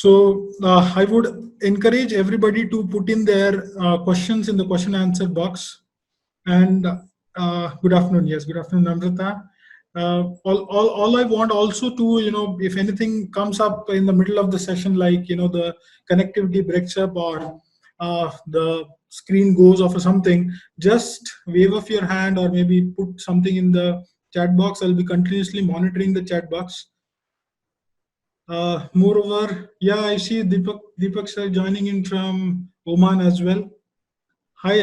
I would encourage everybody to put in their questions in the question answer box. And good afternoon. Yes, good afternoon, Namrata. All I want also to, if anything comes up in the middle of the session, like, the connectivity breaks up or the screen goes off or something, just wave off your hand or maybe put something in the chat box. I'll be continuously monitoring the chat box. Moreover, yeah, I see Deepak sir joining in from Oman as well. Hi,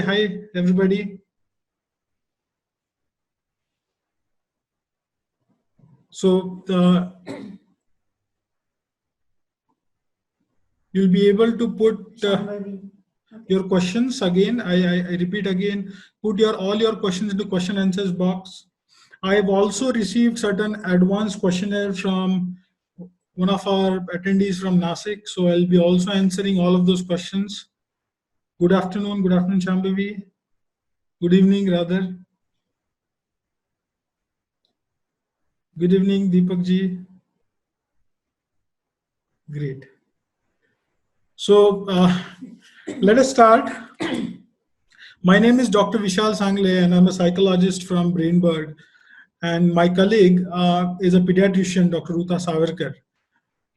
everybody. So you'll be able to put your questions again. I repeat again, put all your questions into question answers box. I have also received certain advanced questionnaire from one of our attendees from Nasik. So I'll be also answering all of those questions. Good afternoon, Shambhavi. Good evening, rather. Good evening, Deepak ji. Great. So let us start. My name is Dr. Vishal Sangale, and I'm a psychologist from Brainberg. And my colleague is a pediatrician, Dr. Ruta Sawarkar.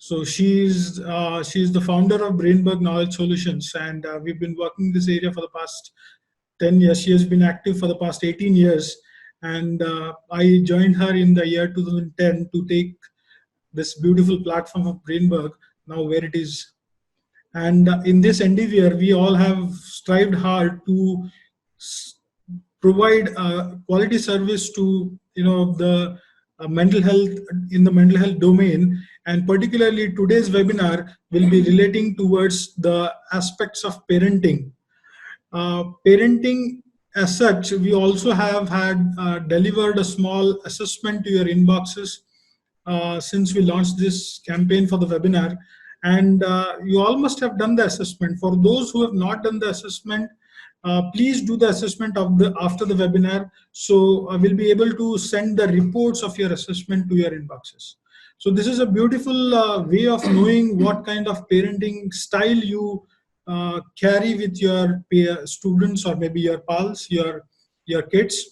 So she's the founder of Brainberg Knowledge Solutions, and we've been working in this area for the past 10 years. She has been active for the past 18 years. And I joined her in the year 2010 to take this beautiful platform of Brainberg now where it is. And in this endeavor, we all have strived hard to provide quality service to the mental health in the mental health domain. And particularly today's webinar will be relating towards the aspects of parenting. Parenting as such, we also have had delivered a small assessment to your inboxes since we launched this campaign for the webinar. And you all must have done the assessment. For those who have not done the assessment, please do the assessment after the webinar. So I will be able to send the reports of your assessment to your inboxes. So this is a beautiful way of knowing what kind of parenting style you carry with your students or maybe your pals, your kids.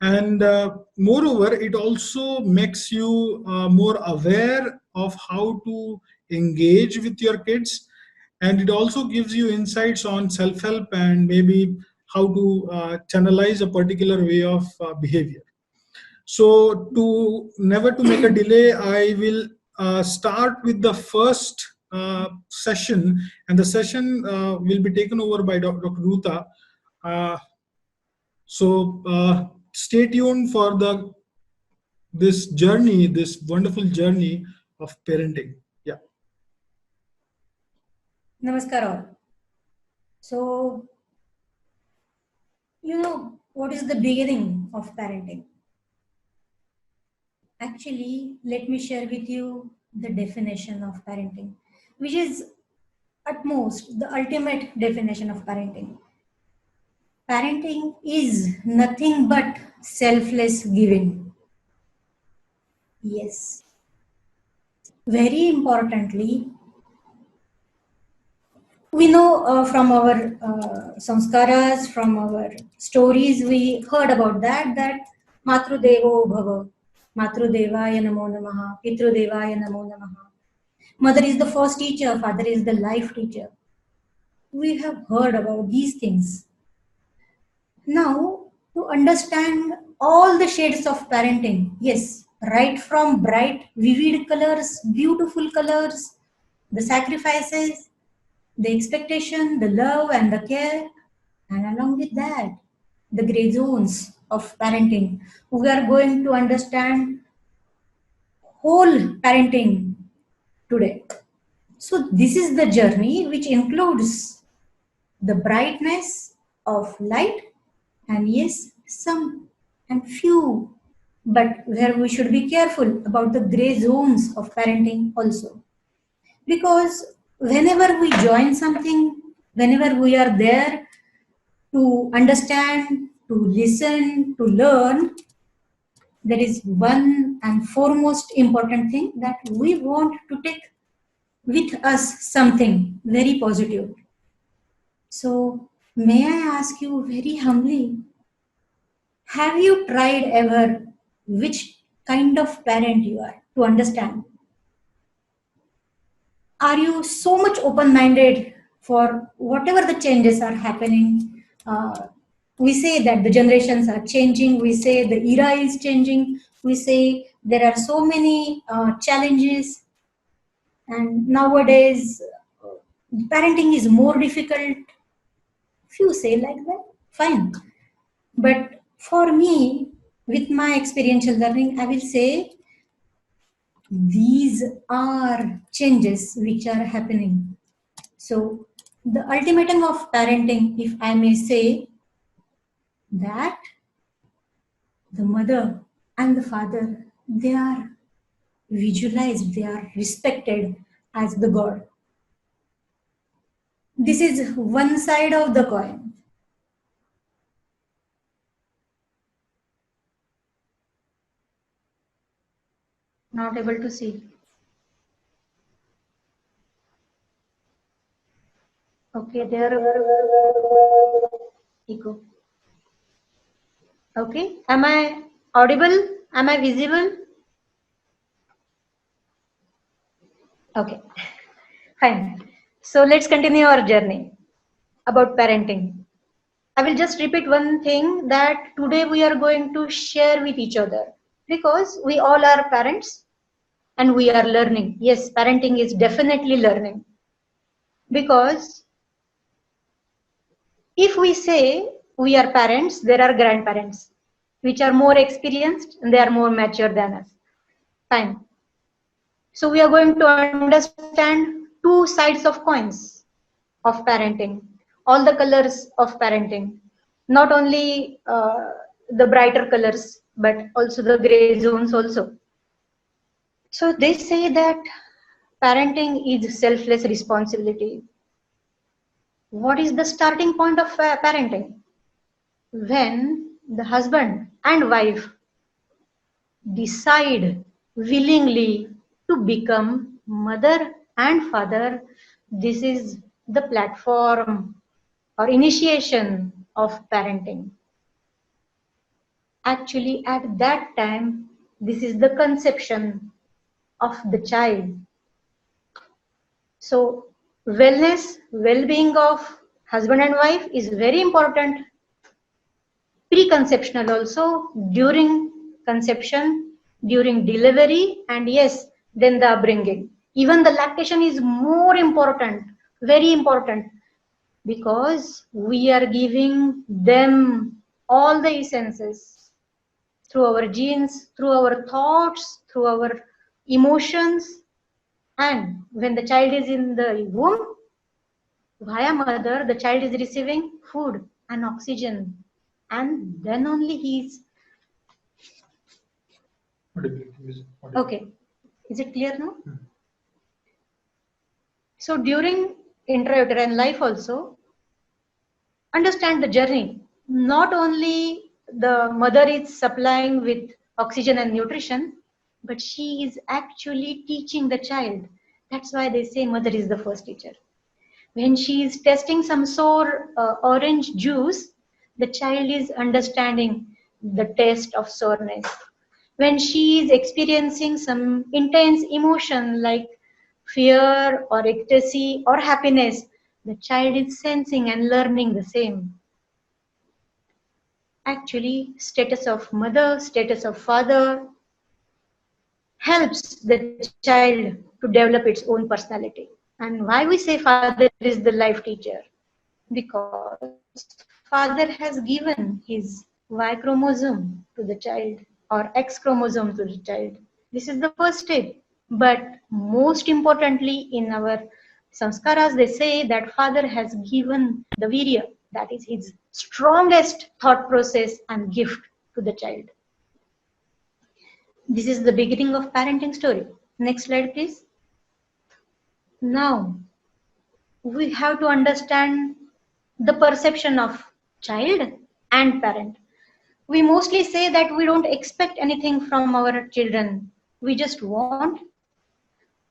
And moreover, it also makes you more aware of how to engage with your kids, and it also gives you insights on self-help and maybe how to channelize a particular way of behavior. So never to make a delay, I will start with the first session, and the session will be taken over by Dr. Ruta. Stay tuned for this journey, this wonderful journey of parenting. Yeah. Namaskar all. So, what is the beginning of parenting? Actually, let me share with you the definition of parenting, which is at most the ultimate definition of parenting. Parenting is nothing but selfless giving. Yes. Very importantly, we know from our samskaras, from our stories, we heard about that Matrudevo Bhava, Matrudevaya Namo Namaha, Pitrudevaya Namo Namaha. Mother is the first teacher, father is the life teacher. We have heard about these things. Now, to understand all the shades of parenting, yes, right from bright, vivid colors, beautiful colors, the sacrifices, the expectation, the love and the care, and along with that, the gray zones of parenting. We are going to understand whole parenting today. So this is the journey which includes the brightness of light and yes, some and few, but where we should be careful about the gray zones of parenting also. Because whenever we join something, whenever we are there to understand, to listen, to learn, there is one and foremost important thing that we want to take with us something very positive. So, may I ask you very humbly, have you tried ever which kind of parent you are to understand? Are you so much open minded for whatever the changes are happening? We say that the generations are changing, we say the era is changing, we say there are so many challenges, and nowadays parenting is more difficult. Few say like that, fine. But for me, with my experiential learning, I will say these are changes which are happening. So, the ultimatum of parenting, if I may say, that the mother and the father, they are visualized, they are respected as the God. This is one side of the coin. Not able to see. Okay, there. Echo. Okay, am I audible? Am I visible? Okay, fine. So let's continue our journey about parenting. I will just repeat one thing, that today we are going to share with each other, because we all are parents and we are learning. Yes, parenting is definitely learning, because if we say we are parents, there are grandparents which are more experienced and they are more mature than us. Fine. So we are going to understand two sides of coins of parenting, all the colors of parenting, not only the brighter colors, but also the gray zones also. So they say that parenting is selfless responsibility. What is the starting point of parenting? When the husband and wife decide willingly to become mother and father, this is the platform or initiation of parenting. Actually, at that time, this is the conception of the child. So, wellness, well-being of husband and wife is very important. Preconceptional also, during conception, during delivery, and yes, then the upbringing. Even the lactation is more important, very important, because we are giving them all the essences through our genes, through our thoughts, through our emotions. And when the child is in the womb, via mother, the child is receiving food and oxygen. And then only he is. Okay. Is it clear now? So during intrauterine life also, understand the journey. Not only the mother is supplying with oxygen and nutrition, but she is actually teaching the child. That's why they say mother is the first teacher. When she is testing some sour orange juice, the child is understanding the taste of sourness. When she is experiencing some intense emotion like fear or ecstasy or happiness, the child is sensing and learning the same. Actually, status of mother, status of father helps the child to develop its own personality. And why we say father is the life teacher? Because father has given his Y chromosome to the child or X chromosome to the child. This is the first step. But most importantly, in our samskaras, they say that father has given the virya, that is his strongest thought process and gift to the child. This is the beginning of parenting story. Next slide, please. Now, we have to understand the perception of child and parent. We mostly say that we don't expect anything from our children. We just want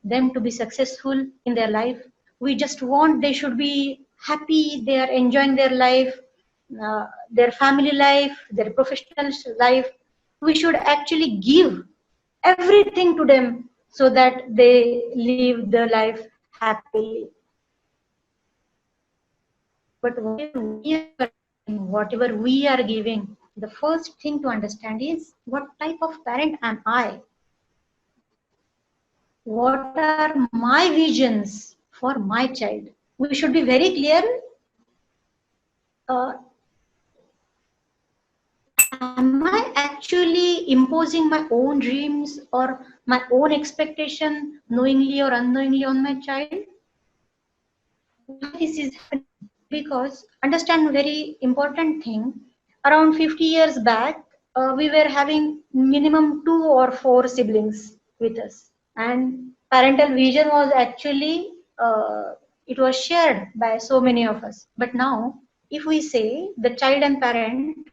them to be successful in their life. We just want they should be happy, they are enjoying their life, their family life, their professional life. We should actually give everything to them so that they live the life happily. But whatever we are giving, the first thing to understand is what type of parent am I? What are my visions for my child? We should be very clear. Uh, am I actually imposing my own dreams or my own expectation knowingly or unknowingly on my child? Why this is happening? Because understand very important thing. Around 50 years back, we were having minimum 2 or 4 siblings with us, and parental vision was actually it was shared by so many of us. But now, if we say the child and parent,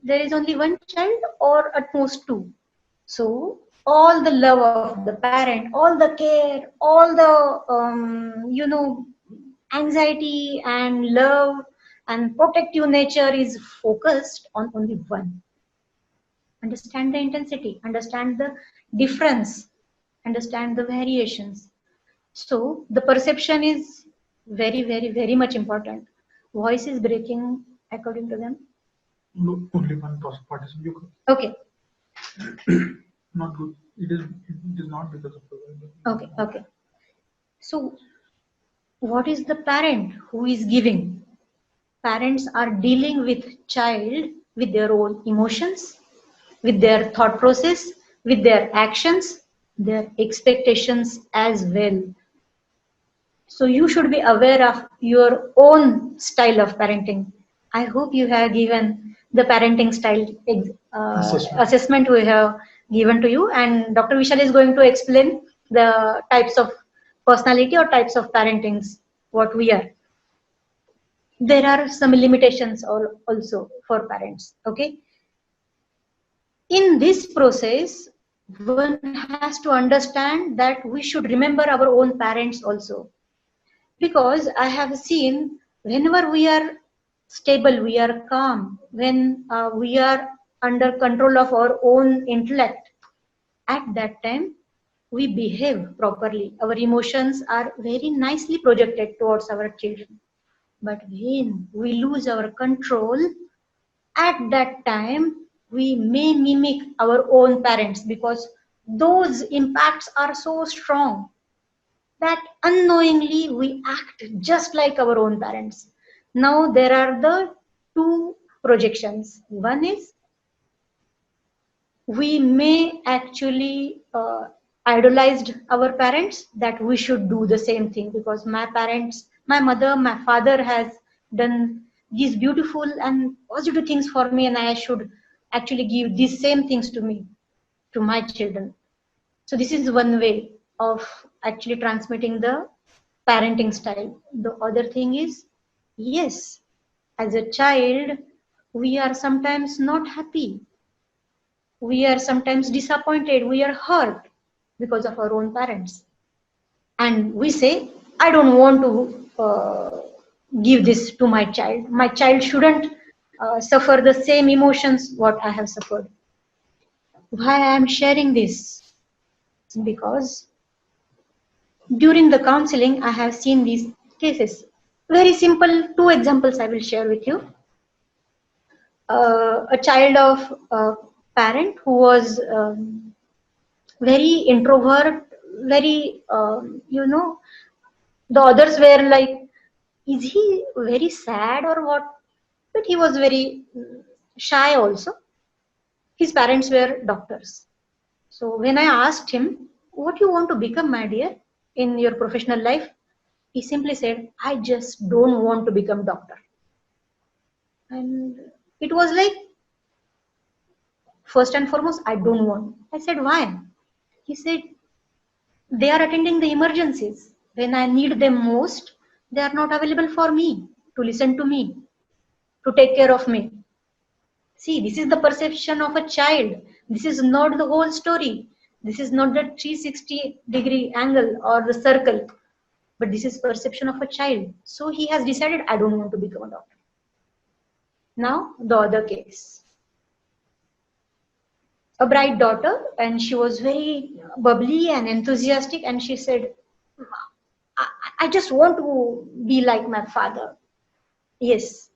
there is only one child or at most two. So all the love of the parent, all the care, all the anxiety and love and protective nature is focused on only one. Understand the intensity, understand the difference, understand the variations. So the perception is very, very, very much important. Voice is breaking according to them. No, only one participant. Okay. Not good. It is not because of the. Okay. Okay. So what is the parent who is giving? Parents are dealing with child with their own emotions, with their thought process, with their actions, their expectations as well. So you should be aware of your own style of parenting. I hope you have given the parenting style assessment we have given to you, and Dr. Vishal is going to explain the types of personality or types of parentings what we are. There are some limitations also for parents. Okay, in this process, one has to understand that we should remember our own parents also, because I have seen whenever we are stable, we are calm, when we are under control of our own intellect, at that time we behave properly. Our emotions are very nicely projected towards our children. But when we lose our control, at that time we may mimic our own parents, because those impacts are so strong that unknowingly we act just like our own parents. Now there are the two projections. One is we may actually idolized our parents, that we should do the same thing because my parents, my mother, my father has done these beautiful and positive things for me, and I should actually give these same things to me, to my children. So this is one way of actually transmitting the parenting style. The other thing is, yes, as a child, we are sometimes not happy. We are sometimes disappointed. We are hurt because of our own parents. And we say, I don't want to give this to my child. My child shouldn't suffer the same emotions what I have suffered. Why I am sharing this? Because during the counseling, I have seen these cases. Very simple, 2 examples I will share with you. A child of a parent who was very introvert, very, the others were like, is he very sad or what? But he was very shy also. His parents were doctors. So when I asked him, what you want to become, my dear, in your professional life? He simply said, I just don't want to become doctor. And it was like, first and foremost, I don't want. I said, why? He said, they are attending the emergencies. When I need them most, they are not available for me, to listen to me, to take care of me. See, this is the perception of a child. This is not the whole story. This is not the 360-degree angle or the circle, but this is perception of a child. So he has decided, I don't want to become a doctor. Now, the other case. A bright daughter, and she was very bubbly and enthusiastic, and she said, I just want to be like my father. Yes,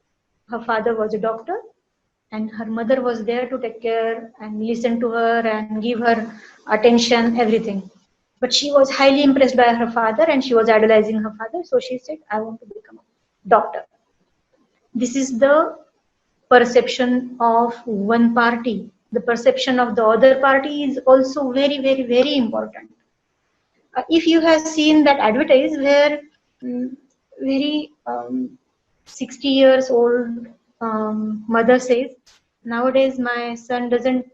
her father was a doctor, and her mother was there to take care and listen to her and give her attention, everything. But she was highly impressed by her father, and she was idolizing her father. So she said, I want to become a doctor. This is the perception of one party. The perception of the other party is also very, very, very important. If you have seen that advertise where very 60 years old mother says, nowadays my son doesn't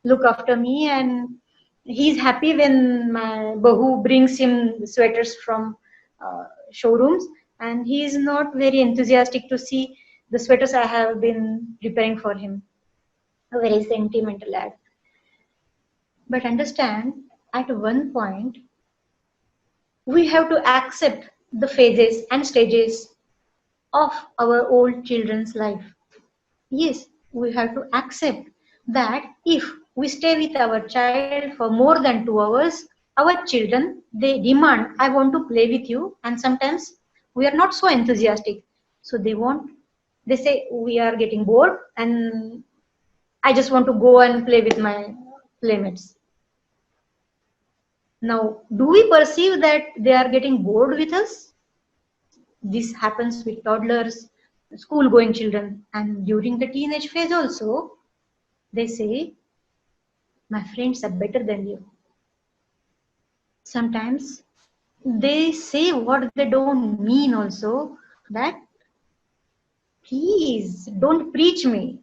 look after me, and he's happy when my bahu brings him sweaters from showrooms, and he is not very enthusiastic to see the sweaters I have been preparing for him. A very sentimental ad. But understand, at one point, we have to accept the phases and stages of our old children's life. Yes, we have to accept that if we stay with our child for more than 2 hours, our children, they demand, I want to play with you, and sometimes we are not so enthusiastic. So they say, we are getting bored and I just want to go and play with my playmates. Now, do we perceive that they are getting bored with us? This happens with toddlers, school-going children, and during the teenage phase also, they say, my friends are better than you. Sometimes they say what they don't mean also, that please don't preach me.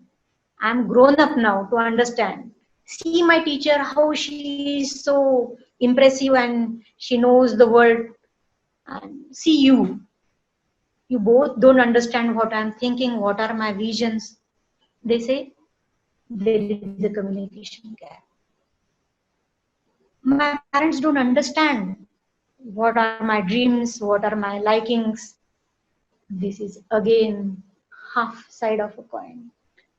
I'm grown up now to understand. See my teacher, how she is so impressive and she knows the world. And see you. You both don't understand what I'm thinking, what are my visions. They say there is a communication gap. My parents don't understand what are my dreams, what are my likings. This is again half side of a coin.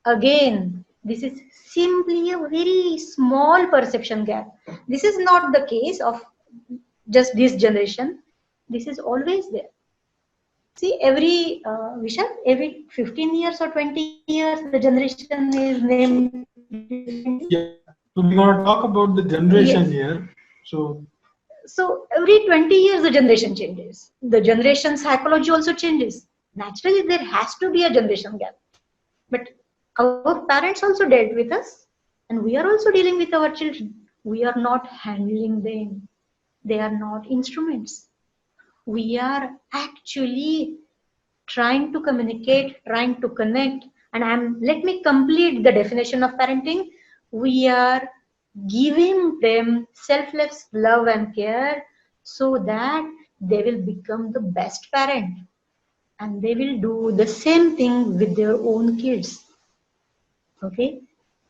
Again, this is simply a very small perception gap. This is not the case of just this generation. This is always there. See, Vishal, every 15 years or 20 years, the generation is named. Yeah, so we're going to talk about the generation here. So every 20 years, the generation changes. The generation psychology also changes. Naturally, there has to be a generation gap. But our parents also dealt with us, and we are also dealing with our children. We are not handling them. They are not instruments. We are actually trying to communicate, trying to connect. And let me complete the definition of parenting. We are giving them selfless love and care so that they will become the best parent. And they will do the same thing with their own kids. Okay?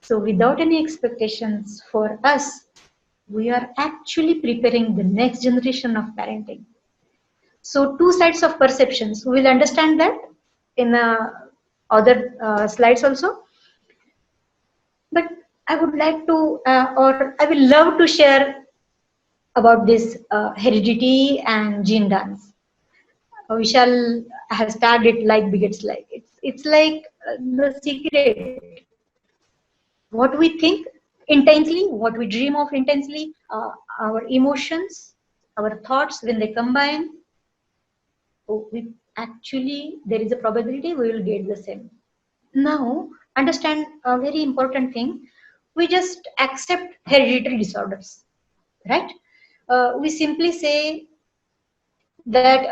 So without any expectations for us, we are actually preparing the next generation of parenting. So two sides of perceptions. We will understand that in other slides also. But I would like to, or I will love to share about this heredity and gene dance. Vishal has tagged it like bigots like. It's like the secret. What we think intensely, what we dream of intensely, our emotions, our thoughts, when they combine, there is a probability we will get the same. Now, understand a very important thing. We just accept hereditary disorders, right? We simply say that,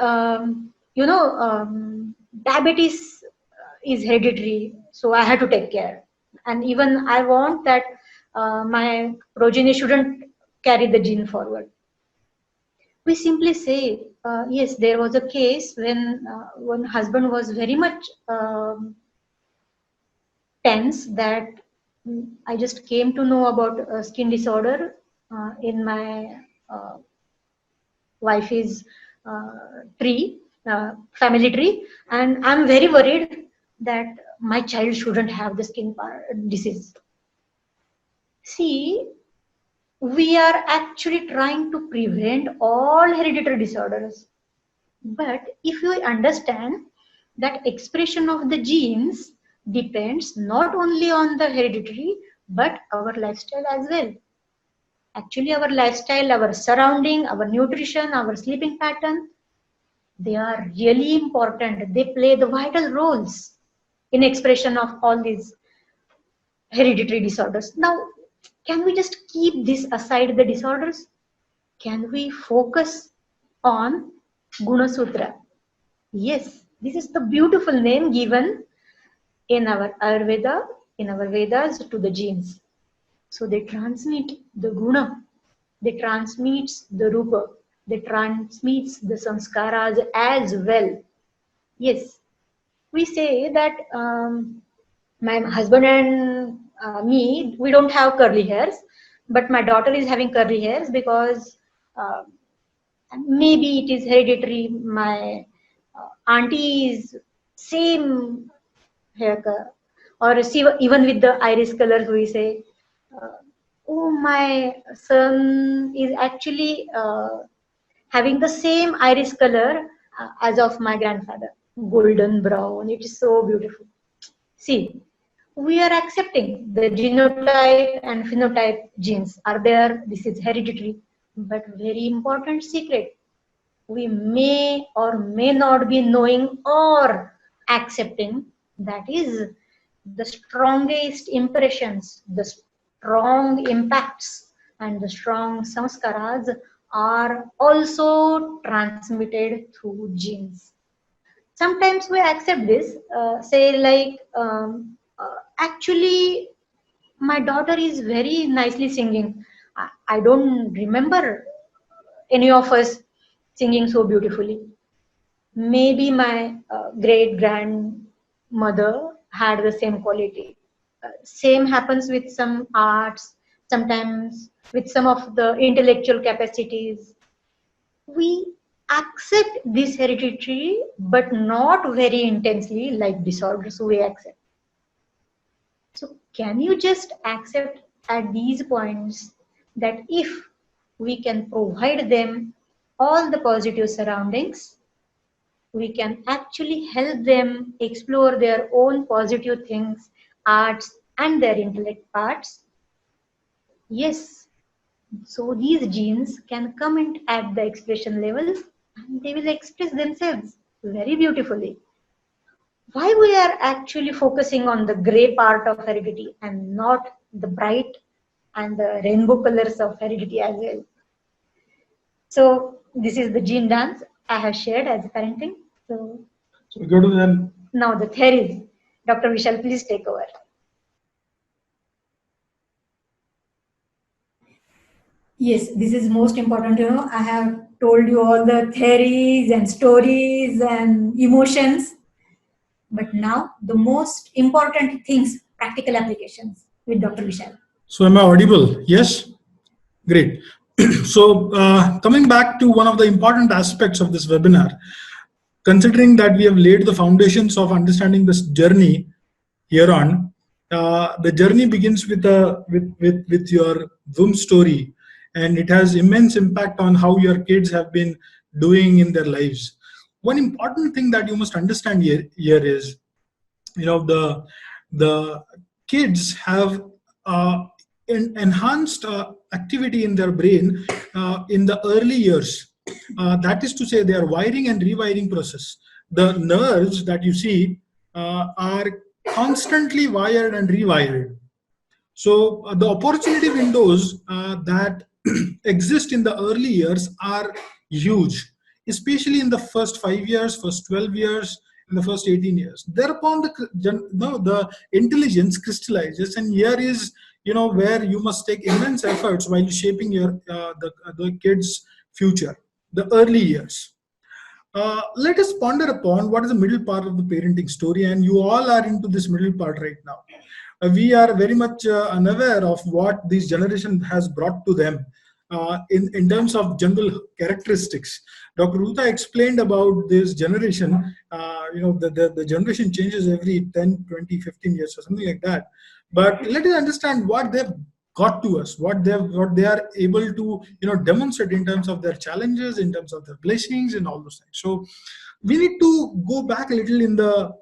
diabetes is hereditary, so I have to take care. And even I want that my progeny shouldn't carry the gene forward. We simply say, yes, there was a case when one husband was very much tense that I just came to know about skin disorder in my wife's tree, family tree, and I'm very worried that my child shouldn't have the disease. See, we are actually trying to prevent all hereditary disorders. But if you understand that expression of the genes depends not only on the hereditary, but our lifestyle as well. Actually, our lifestyle, our surrounding, our nutrition, our sleeping pattern, they are really important. They play the vital roles in expression of all these hereditary disorders. Now, can we just keep this aside, the disorders? Can we focus on Guna Sutra? Yes, this is the beautiful name given in our Ayurveda, in our Vedas to the genes. So they transmit the guna, they transmit the rupa, they transmit the sanskaras as well. Yes, we say that my husband and me, we don't have curly hairs, but my daughter is having curly hairs because uh, maybe it is hereditary. My auntie is same hair color, or see, even with the iris colors, we say, uh, oh, my son is actually having the same iris color as of my grandfather, golden brown. It is so beautiful. See, we are accepting the genotype and phenotype genes are there. This is hereditary, but very important secret. We may or may not be knowing or accepting that is the strongest impressions, the strong impacts, and the strong samskaras are also transmitted through genes. Sometimes we accept this, say like, actually, my daughter is very nicely singing. I don't remember any of us singing so beautifully. Maybe my great grandmother had the same quality. Same happens with some arts, sometimes with some of the intellectual capacities. We accept this hereditary, but not very intensely like disorders we accept. So, can you just accept at these points that if we can provide them all the positive surroundings, we can actually help them explore their own positive things, arts, and their intellect parts? Yes. So these genes can come in at the expression level and they will express themselves very beautifully. Why we are actually focusing on the gray part of heredity and not the bright and the rainbow colors of heredity as well? So this is the gene dance I have shared as parenting. So So we go to them. now the theories. Dr. Vishal, please take over. Yes, this is most important. I have told you all the theories and stories and emotions. But now the most important things, practical applications with Dr. Vishal. So am I audible? Yes? Great. So coming back to one of the important aspects of this webinar, considering that we have laid the foundations of understanding this journey here on, the journey begins with your womb story, and it has immense impact on how your kids have been doing in their lives. One important thing that you must understand here is, the kids have enhanced activity in their brain in the early years. That is to say, their wiring and rewiring process. The nerves that you see are constantly wired and rewired. So the opportunity windows that exist in the early years are huge, especially in the first 5 years, first 12 years, in the first 18 years. Thereupon the intelligence crystallizes, and here is where you must take immense efforts while shaping your the kids' future, the early years. Let us ponder upon what is the middle part of the parenting story, and you all are into this middle part right now. we are very much unaware of what this generation has brought to them in terms of general characteristics. Dr. Ruta explained about this generation. The generation changes every 10, 20, 15 years or something like that. But let us understand what they've got to us, what they are able to demonstrate in terms of their challenges, in terms of their blessings, and all those things. So we need to go back a little in the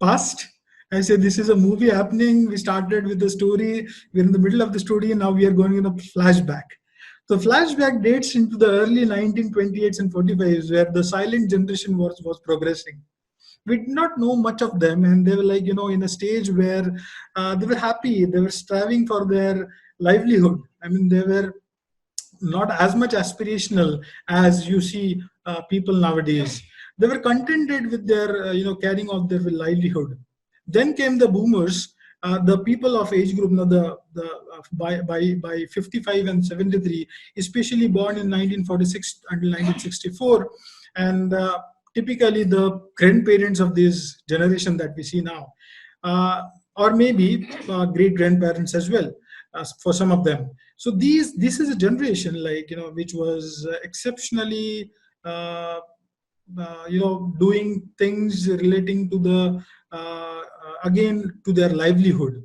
past. I say this is a movie happening. We started with the story. We're in the middle of the story, and now we are going in a flashback. The flashback dates into the early 1928s and 45s, where the silent generation was progressing. We did not know much of them, and they were like, in a stage where they were happy. They were striving for their livelihood. I mean, they were not as much aspirational as you see people nowadays. They were contented with their, carrying out their livelihood. Then came the boomers, the people of age group, by 55 and 73, especially born in 1946 until 1964, and typically the grandparents of this generation that we see now, or maybe great grandparents as well, for some of them. So this is a generation which was exceptionally doing things relating to the again to their livelihood.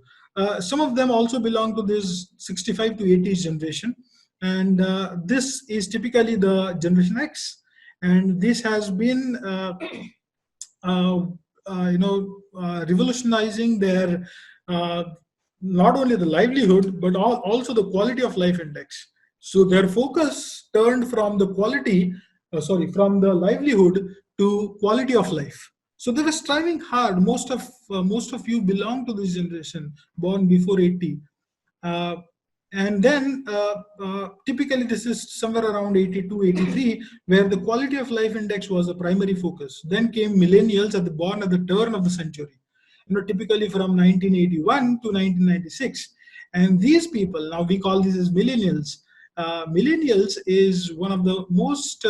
Some of them also belong to this 65 to 80s generation, and this is typically the Generation X, and this has been revolutionizing their not only the livelihood but also the quality of life index. So their focus turned from the from the livelihood to quality of life. So they were striving hard. Most of you belong to this generation, born before 80. And then typically this is somewhere around 82, 83, where the quality of life index was a primary focus. Then came millennials born at the turn of the century, typically from 1981 to 1996. And these people, now we call these as millennials. Millennials is one of the most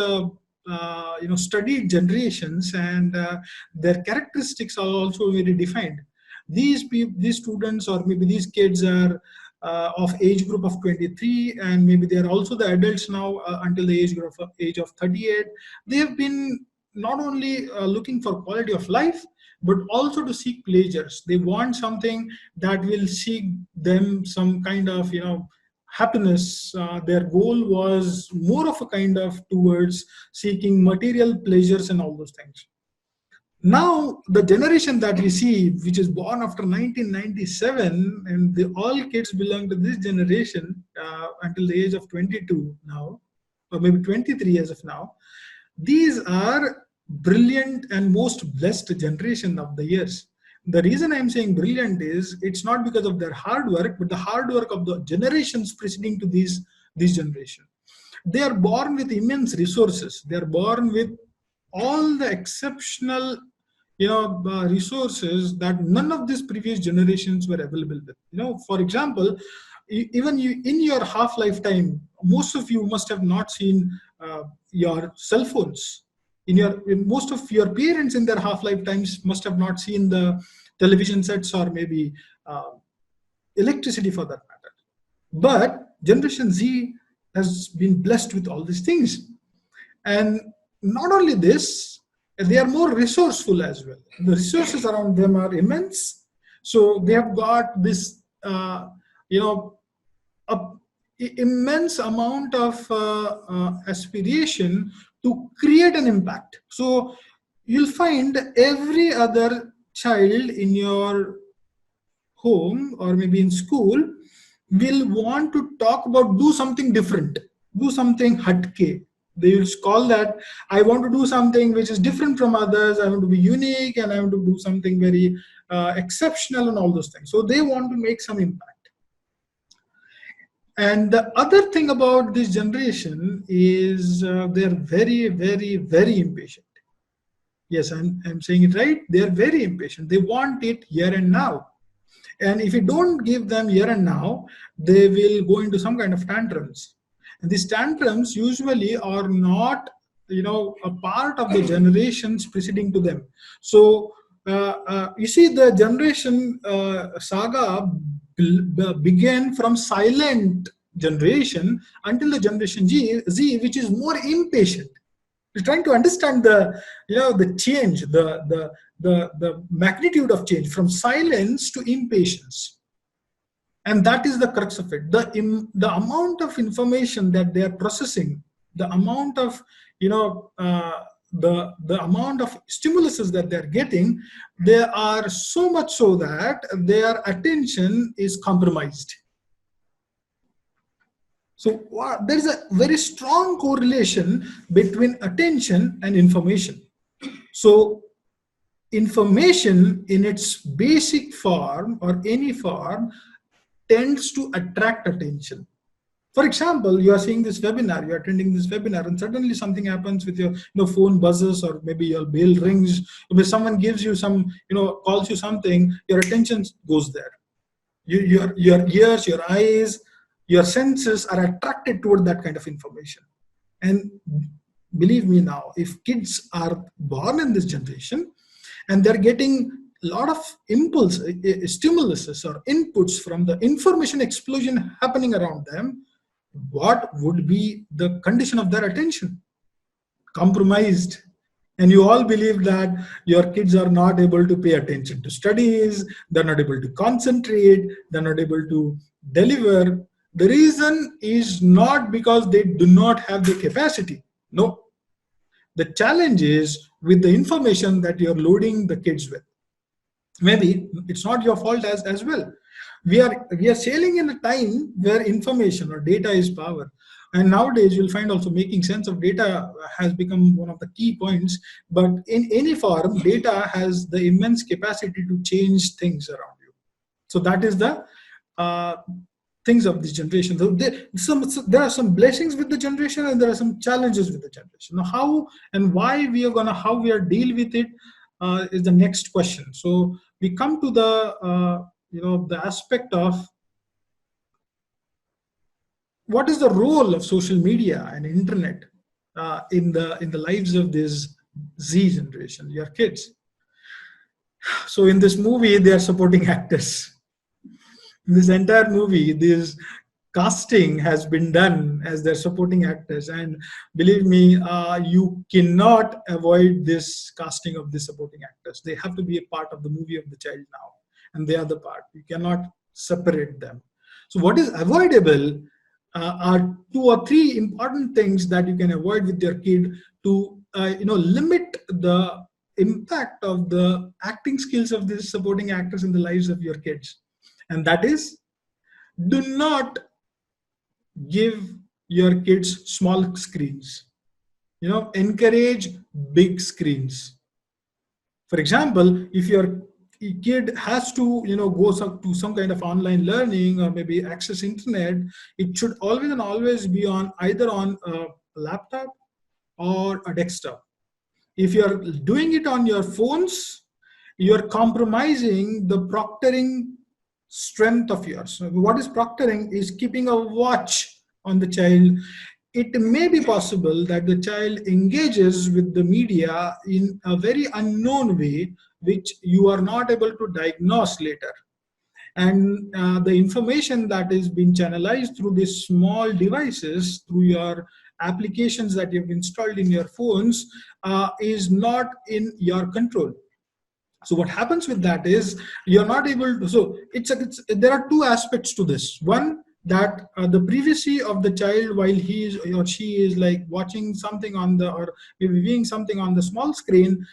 studied generations, and their characteristics are also very defined. These students, or maybe these kids, are of age group of 23, and maybe they are also the adults now until the age of 38. They have been not only looking for quality of life, but also to seek pleasures. They want something that will seek them some kind of happiness. Their goal was more of a kind of towards seeking material pleasures and all those things. Now, the generation that we see, which is born after 1997, and all kids belong to this generation until the age of 22 now, or maybe 23 as of now, these are brilliant and most blessed generation of the years. The reason I'm saying brilliant is it's not because of their hard work, but the hard work of the generations preceding to this generation. They are born with immense resources. They are born with all the exceptional resources that none of these previous generations were available with. For example, even in your half lifetime, most of you must have not seen your cell phones. Most of your parents in their half lifetimes must have not seen the television sets, or maybe electricity for that matter. But Generation Z has been blessed with all these things. And not only this, they are more resourceful as well. The resources around them are immense. So they have got this, immense amount of aspiration to create an impact. So you'll find every other child in your home or maybe in school will want to talk about do something different, do something hatke. They will call that, I want to do something which is different from others, I want to be unique, and I want to do something very exceptional and all those things. So they want to make some impact. And the other thing about this generation is they're very, very, very impatient. Yes, I'm saying it right. They're very impatient. They want it here and now. And if you don't give them here and now, they will go into some kind of tantrums. And these tantrums usually are not, a part of the generations preceding to them. So you see, the generation saga began from silent generation until the generation Z, which is more impatient. We're trying to understand the change, the magnitude of change from silence to impatience. And that is the crux of it. The amount of information that they are processing, the amount of the amount of stimuluses that they're getting, they are so much so that their attention is compromised. So there is a very strong correlation between attention and information. So information in its basic form or any form tends to attract attention. For example, you are seeing this webinar, you are attending this webinar, and suddenly something happens with your phone buzzes, or maybe your bell rings, or someone gives you some, calls you something, your attention goes there. Your ears, your eyes, your senses are attracted toward that kind of information. And believe me now, if kids are born in this generation and they're getting a lot of impulse, stimuluses or inputs from the information explosion happening around them, what would be the condition of their attention? Compromised. And you all believe that your kids are not able to pay attention to studies, they're not able to concentrate, they're not able to deliver. The reason is not because they do not have the capacity. No. The challenge is with the information that you're loading the kids with. Maybe it's not your fault as well. We are sailing in a time where information or data is power. And nowadays you'll find also making sense of data has become one of the key points. But in any form, data has the immense capacity to change things around you. So that is the things of this generation. So there are some blessings with the generation, and there are some challenges with the generation. Now, how and why how we are deal with it is the next question. So we come to the the aspect of what is the role of social media and internet in the lives of this Z generation, your kids. So in this movie, they are supporting actors. In this entire movie, this casting has been done as their supporting actors, and believe me, you cannot avoid this casting of the supporting actors. They have to be a part of the movie of the child now, and they are the part. You cannot separate them. So what is avoidable are 2 or 3 important things that you can avoid with your kid to limit the impact of the acting skills of these supporting actors in the lives of your kids. And that is, do not give your kids small screens. Encourage big screens. For example, if your kid has to go to some kind of online learning or maybe access internet, it should always be either on a laptop or a desktop. If you're doing it on your phones, you're compromising the proctoring strength of yours. So what is proctoring? Is keeping a watch on the child. It may be possible that the child engages with the media in a very unknown way, which you are not able to diagnose later. And the information that is being channelized through these small devices, through your applications that you've installed in your phones, is not in your control. So what happens with that is you're not able to. So there are 2 aspects to this. One, that the privacy of the child while he or she is like watching something or maybe viewing something on the small screen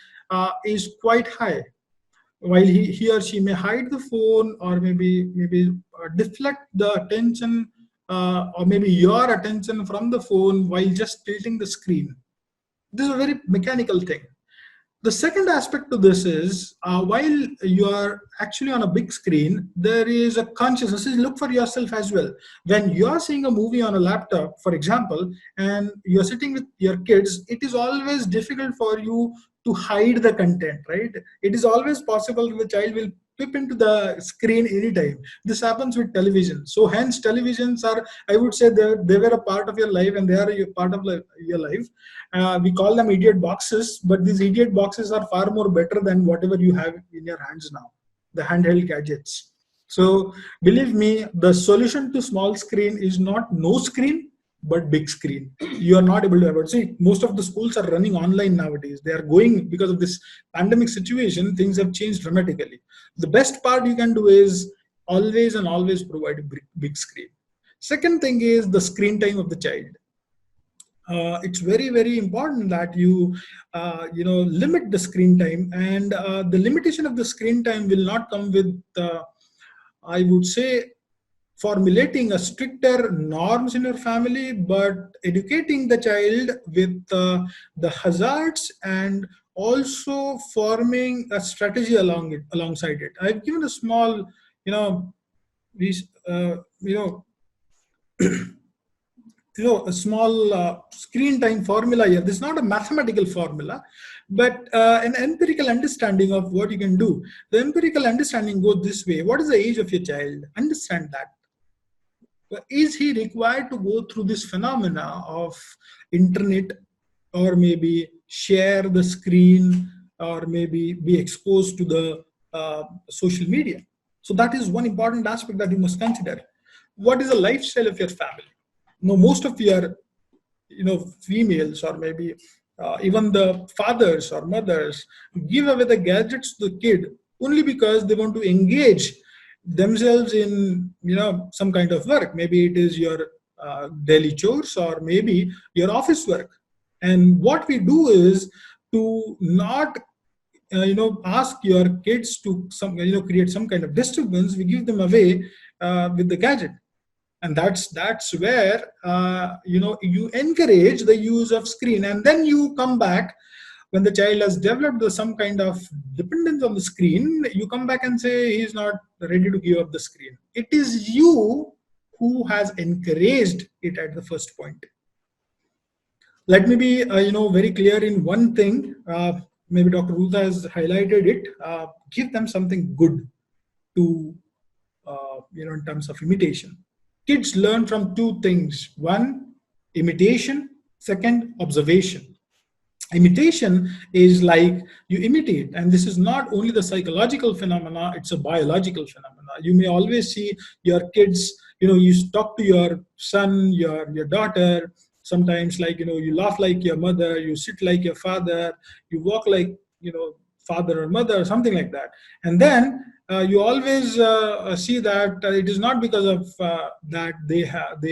is quite high. While he or she may hide the phone, or maybe deflect the attention or maybe your attention from the phone while just tilting the screen. This is a very mechanical thing. The second aspect to this is while you are actually on a big screen, there is a consciousness. Look for yourself as well. When you are seeing a movie on a laptop, for example, and you're sitting with your kids, it is always difficult for you to hide the content, right? It is always possible the child will tip into the screen anytime. This happens with television. So hence televisions are, I would say, they were a part of your life, and they are a part of your life. We call them idiot boxes, but these idiot boxes are far more better than whatever you have in your hands now, the handheld gadgets. So believe me, the solution to small screen is not no screen, but big screen. You are not able to avoid. See, most of the schools are running online nowadays. They are going, because of this pandemic situation, things have changed dramatically. The best part you can do is always and always provide a big screen. Second thing is the screen time of the child. It's very, very important that you limit the screen time, and the limitation of the screen time will not come with I would say formulating a stricter norms in your family, but educating the child with the hazards, and also forming a strategy alongside it. I've given a small, these, a small screen time formula here. This is not a mathematical formula, but an empirical understanding of what you can do. The empirical understanding goes this way. What is the age of your child? Understand that. Is he required to go through this phenomena of internet, or maybe share the screen, or maybe be exposed to the social media? So that is one important aspect that you must consider. What is the lifestyle of your family? Most of your females, or maybe even the fathers or mothers, give away the gadgets to the kid only because they want to engage themselves in some kind of work. Maybe it is your daily chores, or maybe your office work. And what we do is to not ask your kids to create some kind of disturbance. We give them away with the gadget. And that's where you encourage the use of screen, and then you come back when the child has developed some kind of dependence on the screen. You come back and say he's not ready to give up the screen. It is you who has encouraged it at the first point. Let me be very clear in one thing. Maybe Dr. Ruta has highlighted it. Give them something good to in terms of imitation. Kids learn from two things. One, imitation. Second, observation. Imitation is like you imitate, and this is not only the psychological phenomena, it's a biological phenomena. You may always see your kids, you talk to your son, your daughter, sometimes you laugh like your mother, you sit like your father, you walk like father or mother, something like that. And then you always see that it is not because of that they have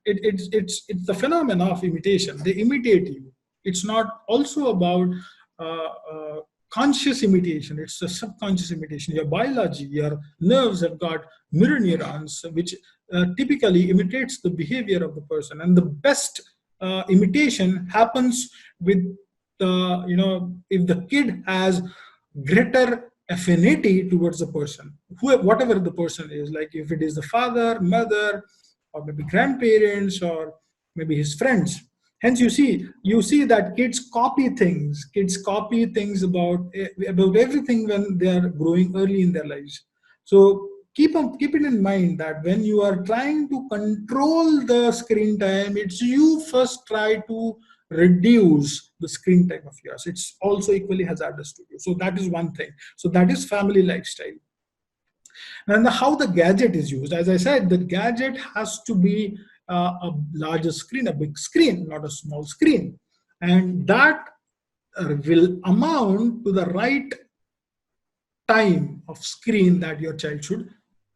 it's the phenomenon of imitation. They imitate you. It's not also about conscious imitation. It's a subconscious imitation. Your biology, your nerves have got mirror neurons, which typically imitates the behavior of the person. And the best imitation happens with if the kid has greater affinity towards the person, whatever the person is, like if it is the father, mother, or maybe grandparents, or maybe his friends. Hence you see that kids copy things about everything when they are growing early in their lives. So keep it in mind that when you are trying to control the screen time, it's you first try to reduce the screen time of yours. It's also equally hazardous to you. So that is one thing. So that is family lifestyle. And how the gadget is used. As I said, the gadget has to be a larger screen, a big screen, not a small screen. And that will amount to the right time of screen that your child should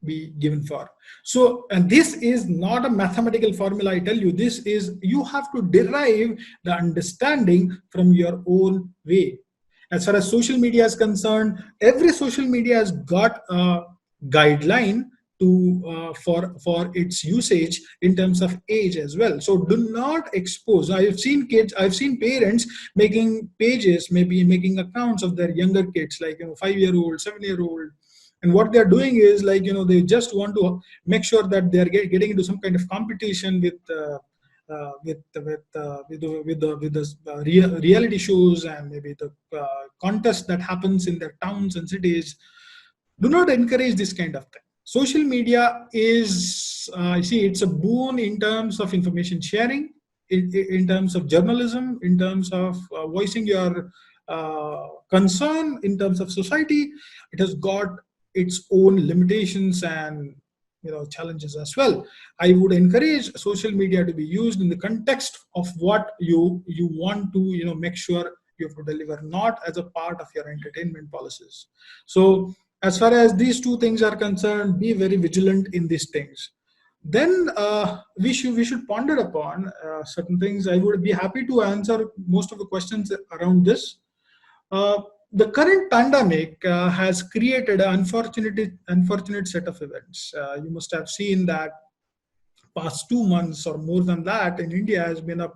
be given for. So, and this is not a mathematical formula, I tell you. This is, you have to derive the understanding from your own way. As far as social media is concerned, every social media has got a guideline to for its usage in terms of age as well. So do not expose. I've seen parents making pages, maybe making accounts of their younger kids, like 5-year-old, 7-year-old. And what they're doing is they just want to make sure that they're getting into some kind of competition with reality shows and maybe the contest that happens in their towns and cities. Do not encourage this kind of thing. Social media is, it's a boon in terms of information sharing, in terms of journalism, in terms of voicing your concern, in terms of society. It has got its own limitations and challenges as well. I would encourage social media to be used in the context of what you want to make sure you have to deliver, not as a part of your entertainment policies. So as far as these two things are concerned, be very vigilant in these things. Then we should ponder upon certain things. I would be happy to answer most of the questions around this. The current pandemic has created an unfortunate set of events. You must have seen that past 2 months or more than that in India has been a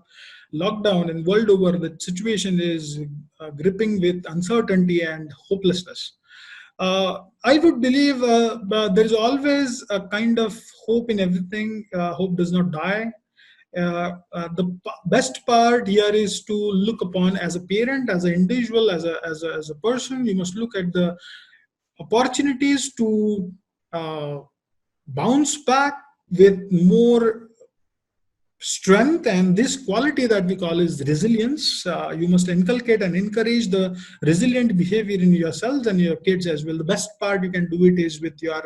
lockdown, and world over the situation is gripping with uncertainty and hopelessness. I would believe there is always a kind of hope in everything. Hope does not die. Best part here is to look upon as a parent, as an individual, as a person. You must look at the opportunities to bounce back with more strength, and this quality that we call is resilience. You must inculcate and encourage the resilient behavior in yourselves and your kids as well. The best part you can do it is with your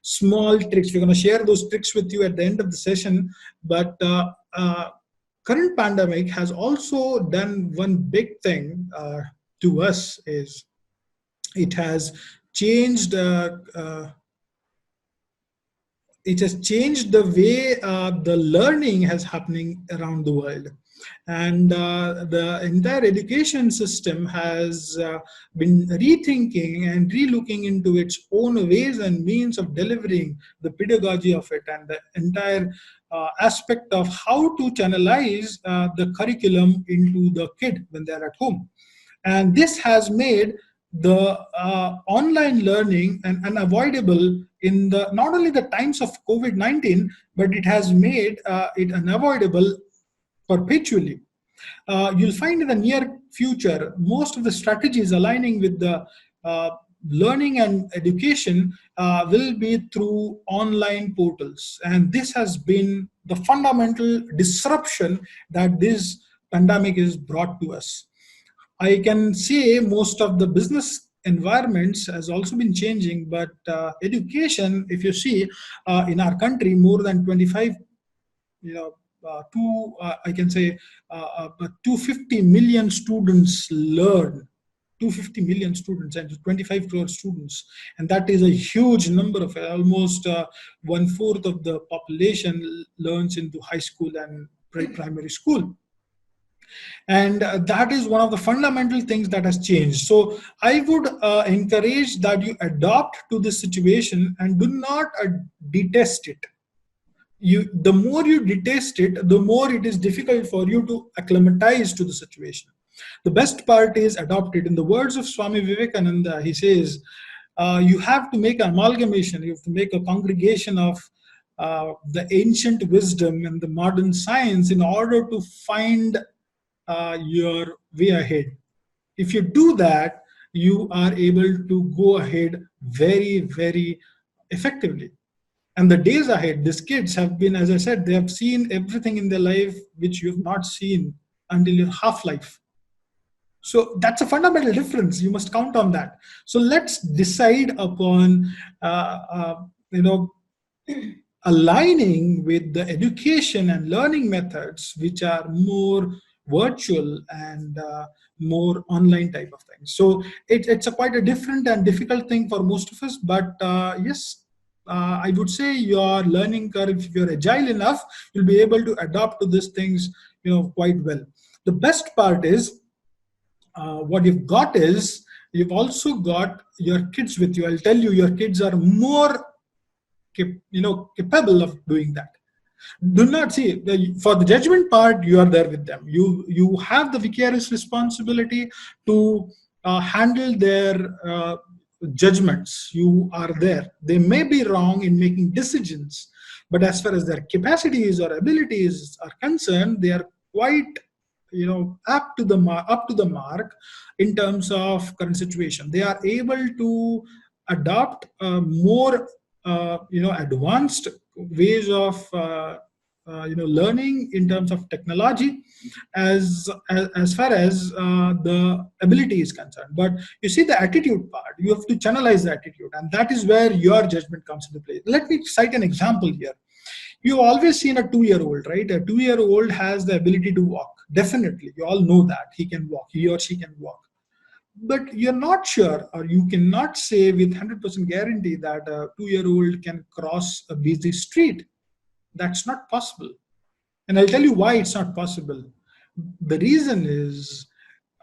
small tricks. We're going to share those tricks with you at the end of the session. But current pandemic has also done one big thing to us, is it has changed the way the learning has happening around the world. And the entire education system has been rethinking and relooking into its own ways and means of delivering the pedagogy of it, and the entire aspect of how to channelize the curriculum into the kid when they're at home. And this has made the online learning unavoidable in the not only the times of COVID-19, but it has made it unavoidable perpetually. You'll find in the near future, most of the strategies aligning with the learning and education will be through online portals. And this has been the fundamental disruption that this pandemic has brought to us. I can say most of the business environments has also been changing, but education, if you see in our country, more than 25, I can say 250 million students learn. 250 million students and 25 crore students, and that is a huge number of almost 1/4 of the population learns into high school and primary school. And that is one of the fundamental things that has changed. So I would encourage that you adopt to this situation and do not detest it. The more you detest it, the more it is difficult for you to acclimatize to the situation. The best part is adopt it. In the words of Swami Vivekananda, he says, you have to make an amalgamation, you have to make a congregation of the ancient wisdom and the modern science in order to find your way ahead. If you do that, you are able to go ahead very, very effectively. And the days ahead, these kids have been, as I said, they have seen everything in their life which you have not seen until your half-life. So that's a fundamental difference. You must count on that. So let's decide upon, aligning with the education and learning methods which are more virtual and more online type of things. So it's a quite a different and difficult thing for most of us. But yes, I would say your learning curve, if you're agile enough, you'll be able to adapt to these things, quite well. The best part is what you've got is you've also got your kids with you. I'll tell you, your kids are more capable of doing that. Do not see for the judgment part, you are there with them. You have the vicarious responsibility to handle their judgments. You are there. They may be wrong in making decisions, but as far as their capacities or abilities are concerned, they are quite up to the mark in terms of current situation. They are able to adopt more advanced ways of learning in terms of technology as far as the ability is concerned. But you see, the attitude part, you have to channelize the attitude, and that is where your judgment comes into play. Let me cite an example here. You've always seen a 2-year-old, right? A 2-year-old has the ability to walk. Definitely, you all know that he can walk, he or she can walk. But you're not sure, or you cannot say with 100% guarantee that a 2-year-old can cross a busy street. That's not possible. And I'll tell you why it's not possible. The reason is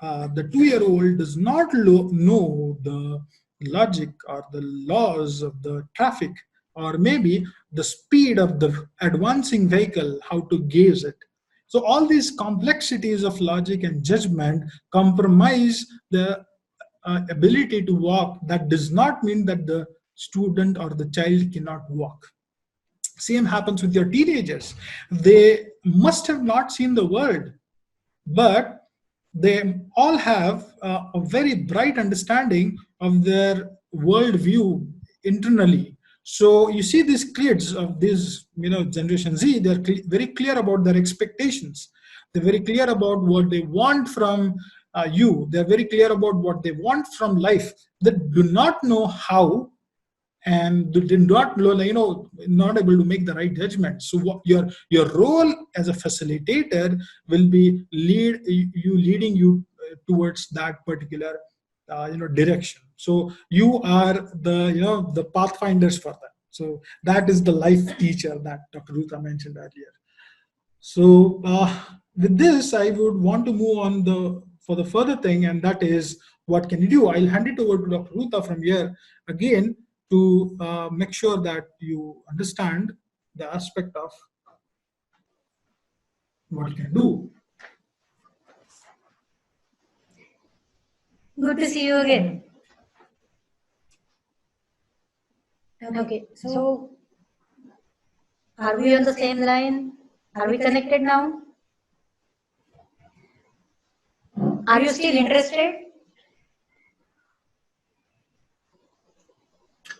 the 2-year-old does not know the logic or the laws of the traffic, or maybe the speed of the advancing vehicle, how to gauge it. So all these complexities of logic and judgment compromise the ability to walk. That does not mean that the student or the child cannot walk. Same happens with your teenagers. They must have not seen the world, but they all have a very bright understanding of their worldview internally. So you see these kids of this generation Z, they're very clear about their expectations. They're very clear about what they want from you. They're very clear about what they want from life. They do not know how, and did not not able to make the right judgment. So what your role as a facilitator will be leading you towards that particular direction. So you are the pathfinders for that. So that is the life teacher that Dr. Ruta mentioned earlier. So with this, I would want to move on for the further thing, and that is, what can you do? I'll hand it over to Dr. Ruta from here again to make sure that you understand the aspect of what you can do. Good to see you again. Okay, so are we on the same line? Are we connected now? Are you still interested?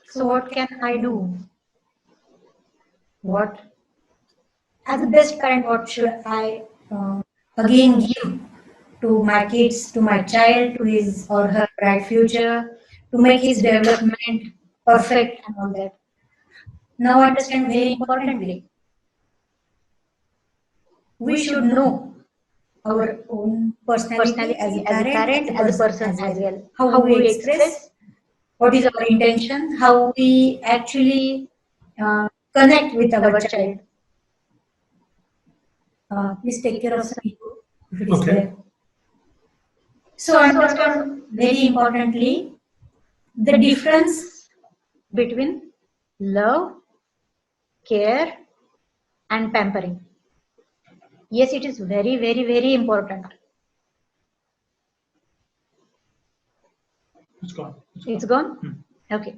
So what can I do? What, as a best parent, what should I again give to my kids, to my child, to his or her bright future, to make his development perfect and all that? Now understand very importantly, we should know our own personality as a parent, as a person as well. How we express, what is our intention, how we actually connect with our child. Please take care of some people if it is there. So understand very importantly the difference between love, care, and pampering. Yes, it is very, very, very important. It's gone. It's gone? Okay.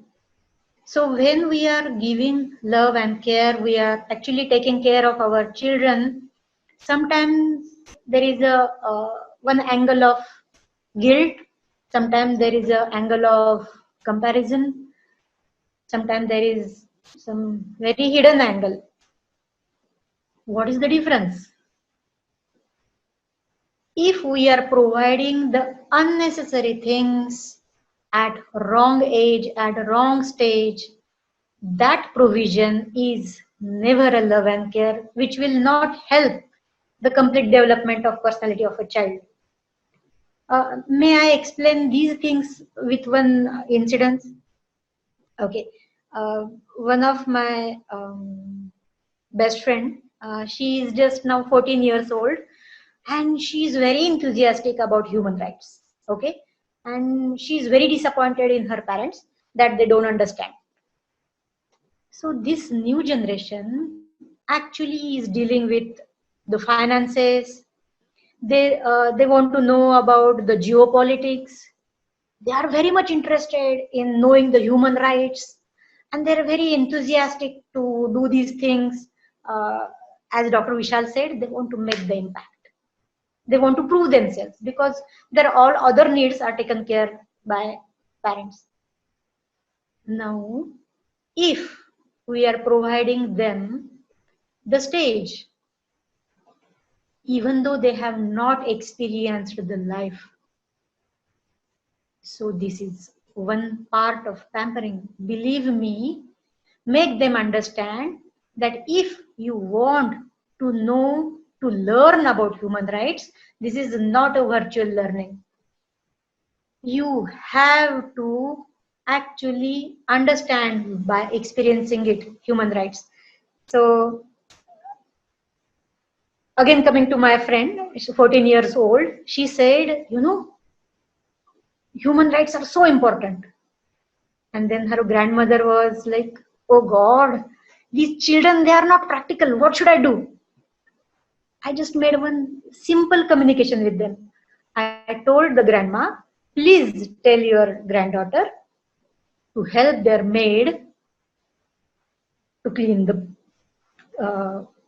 So when we are giving love and care, we are actually taking care of our children. Sometimes there is a one angle of guilt. Sometimes there is an angle of comparison. Sometimes there is some very hidden angle. What is the difference? If we are providing the unnecessary things at wrong age, at wrong stage, that provision is never a love and care, which will not help the complete development of personality of a child. May I explain these things with one incident? Okay. One of my best friend, she is just now 14 years old, and she is very enthusiastic about human rights. Okay. And she is very disappointed in her parents that they don't understand. So this new generation actually is dealing with the finances. They want to know about the geopolitics. They are very much interested in knowing the human rights, and they are very enthusiastic to to do these things. As Dr. Vishal said, they want to make the impact. They want to prove themselves because their all other needs are taken care by parents. Now, if we are providing them the stage, even though they have not experienced the life, so this is one part of pampering. Believe me, make them understand that if you want to know, to learn about human rights, this is not a virtual learning. You have to actually understand by experiencing it, human rights. So again, coming to my friend, she's 14 years old, she said, human rights are so important. And then her grandmother was like, oh God, these children, they are not practical. What should I do? I just made one simple communication with them. I told the grandma, please tell your granddaughter to help their maid to clean the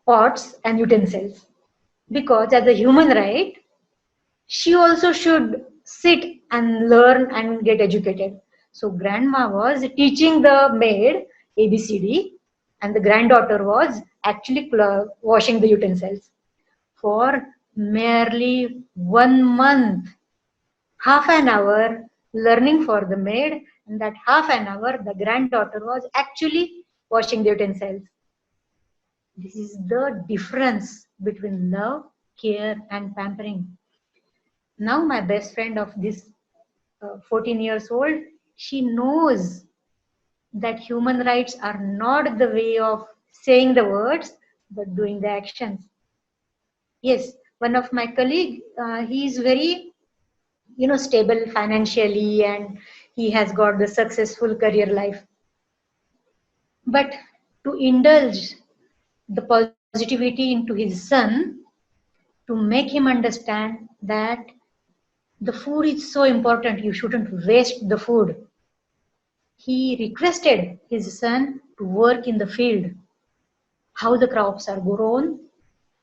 pots and utensils. Because as a human right, she also should sit and learn and get educated. So grandma was teaching the maid ABCD and the granddaughter was actually washing the utensils. For merely 1 month, half an hour learning for the maid, and that half an hour the granddaughter was actually washing the utensils. This is the difference between love, care and pampering. Now my best friend of this 14 years old, she knows that human rights are not the way of saying the words, but doing the actions. Yes, one of my colleague, he is very, stable financially and he has got the successful career life. But to indulge the positivity into his son, to make him understand that the food is so important, you shouldn't waste the food. He requested his son to work in the field, how the crops are grown,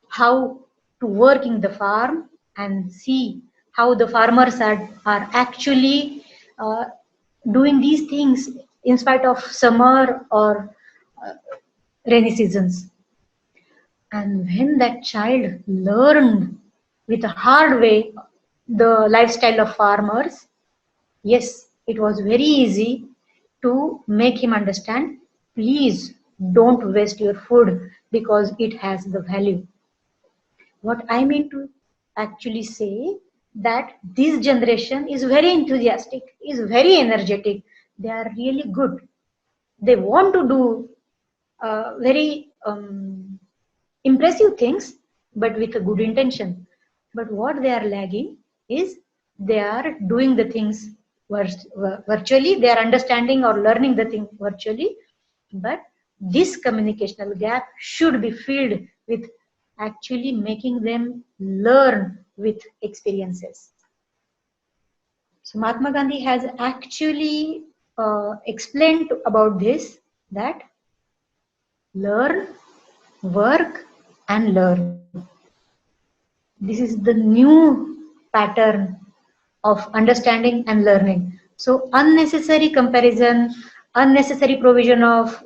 how to work in the farm and see how the farmers are actually doing these things in spite of summer or rainy seasons. And when that child learned with a hard way the lifestyle of farmers, yes, it was very easy to make him understand, please don't waste your food because it has the value. What I mean to actually say that this generation is very enthusiastic, is very energetic. They are really good. They want to do very impressive things, but with a good intention. But what they are lagging is they are doing the things virtually. They are understanding or learning the thing virtually. But this communicational gap should be filled with actually making them learn with experiences. So Mahatma Gandhi has actually explained about this, that learn, work and learn. This is the new pattern of understanding and learning. So unnecessary comparison, unnecessary provision of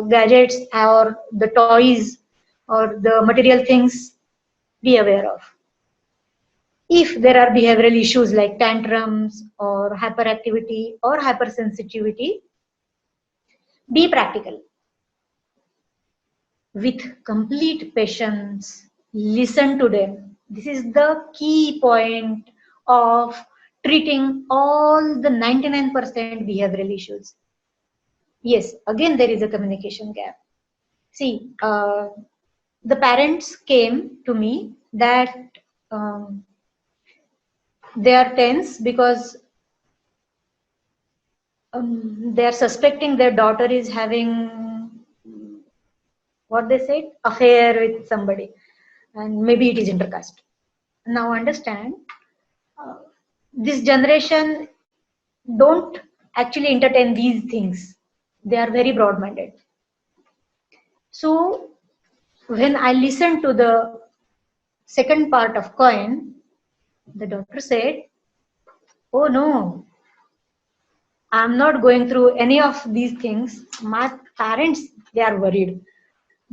gadgets or the toys or the material things, be aware of. If there are behavioral issues like tantrums or hyperactivity or hypersensitivity, be practical. With complete patience, listen to them. This is the key point of treating all the 99% behavioral issues. Yes, again there is a communication gap. See, the parents came to me that they are tense because they are suspecting their daughter is having, what they said, affair with somebody, and maybe it is intercaste. Now understand, this generation don't actually entertain these things. They are very broad-minded. So when I listened to the second part of coin, the doctor said, "Oh no, I'm not going through any of these things. My parents, they are worried."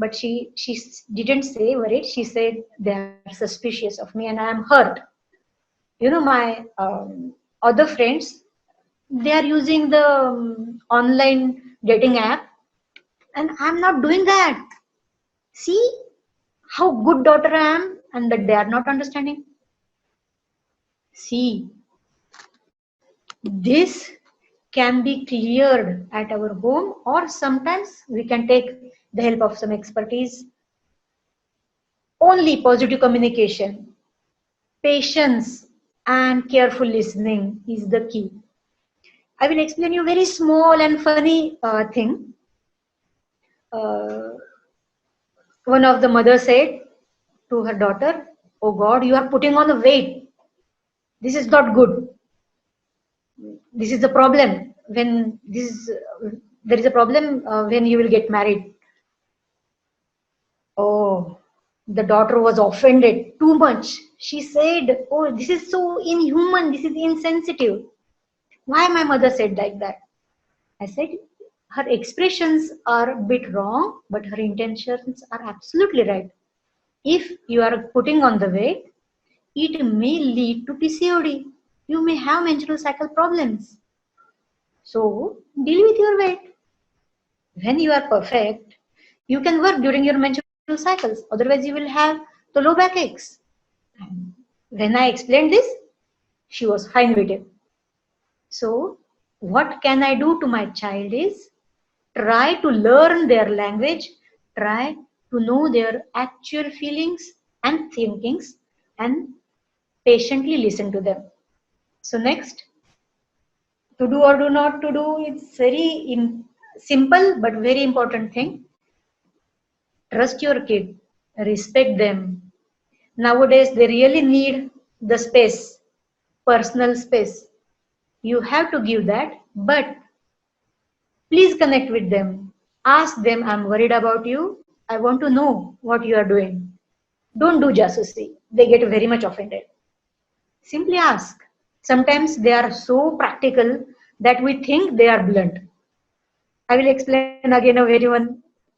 But she didn't say worried. She said they are suspicious of me and I am hurt. My other friends, they are using the online dating app, and I'm not doing that. See how good daughter I am, and that they are not understanding. See, this can be cleared at our home, or sometimes we can take the help of some expertise. Only positive communication, patience, and careful listening is the key. I will explain you a very small and funny thing. Uh, One of the mothers said to her daughter, "Oh God, you are putting on the weight. This is not good. This is the problem when there is a problem when you will get married." Oh, the daughter was offended too much. She said, "Oh, this is so inhuman. This is insensitive. Why my mother said like that?" I said, her expressions are a bit wrong, but her intentions are absolutely right. If you are putting on the weight, it may lead to PCOD. You may have menstrual cycle problems. So deal with your weight. When you are perfect, you can work during your menstrual cycles. Otherwise, you will have the low backaches. And when I explained this, she was fine with it. So what can I do to my child is try to learn their language, try to know their actual feelings and thinkings, and patiently listen to them. So next, to do or do not to do, it's very simple but very important thing. Trust your kid, respect them. Nowadays, they really need the space, personal space. You have to give that, but please connect with them. Ask them, "I'm worried about you. I want to know what you are doing." Don't do jasusi. They get very much offended. Simply ask. Sometimes they are so practical that we think they are blunt. I will explain again a very one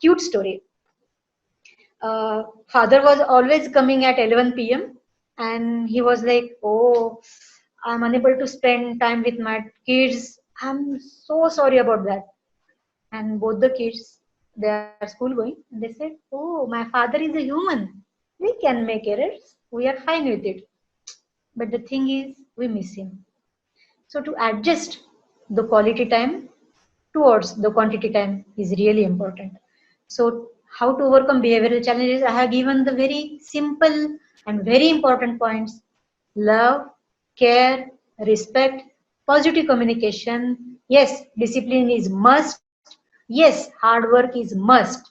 cute story. Father was always coming at 11 p.m. and he was like, "Oh, I'm unable to spend time with my kids. I'm so sorry about that." And both the kids, they are school going. They said, "Oh, my father is a human. We can make errors. We are fine with it." But the thing is, we miss him. So to adjust the quality time towards the quantity time is really important. So how to overcome behavioral challenges? I have given the very simple and very important points: love, care, respect, positive communication. Yes, discipline is must. Yes, hard work is must.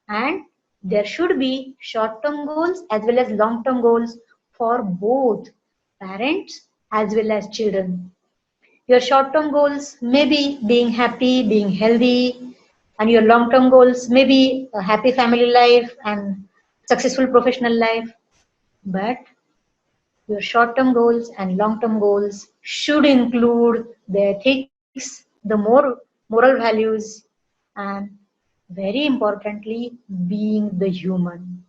And there should be short-term goals as well as long-term goals for both parents as well as children. Your short-term goals may be being happy, being healthy, and your long-term goals may be a happy family life and successful professional life. But your short-term goals and long-term goals should include the ethics, the more moral values, and very importantly, being the human.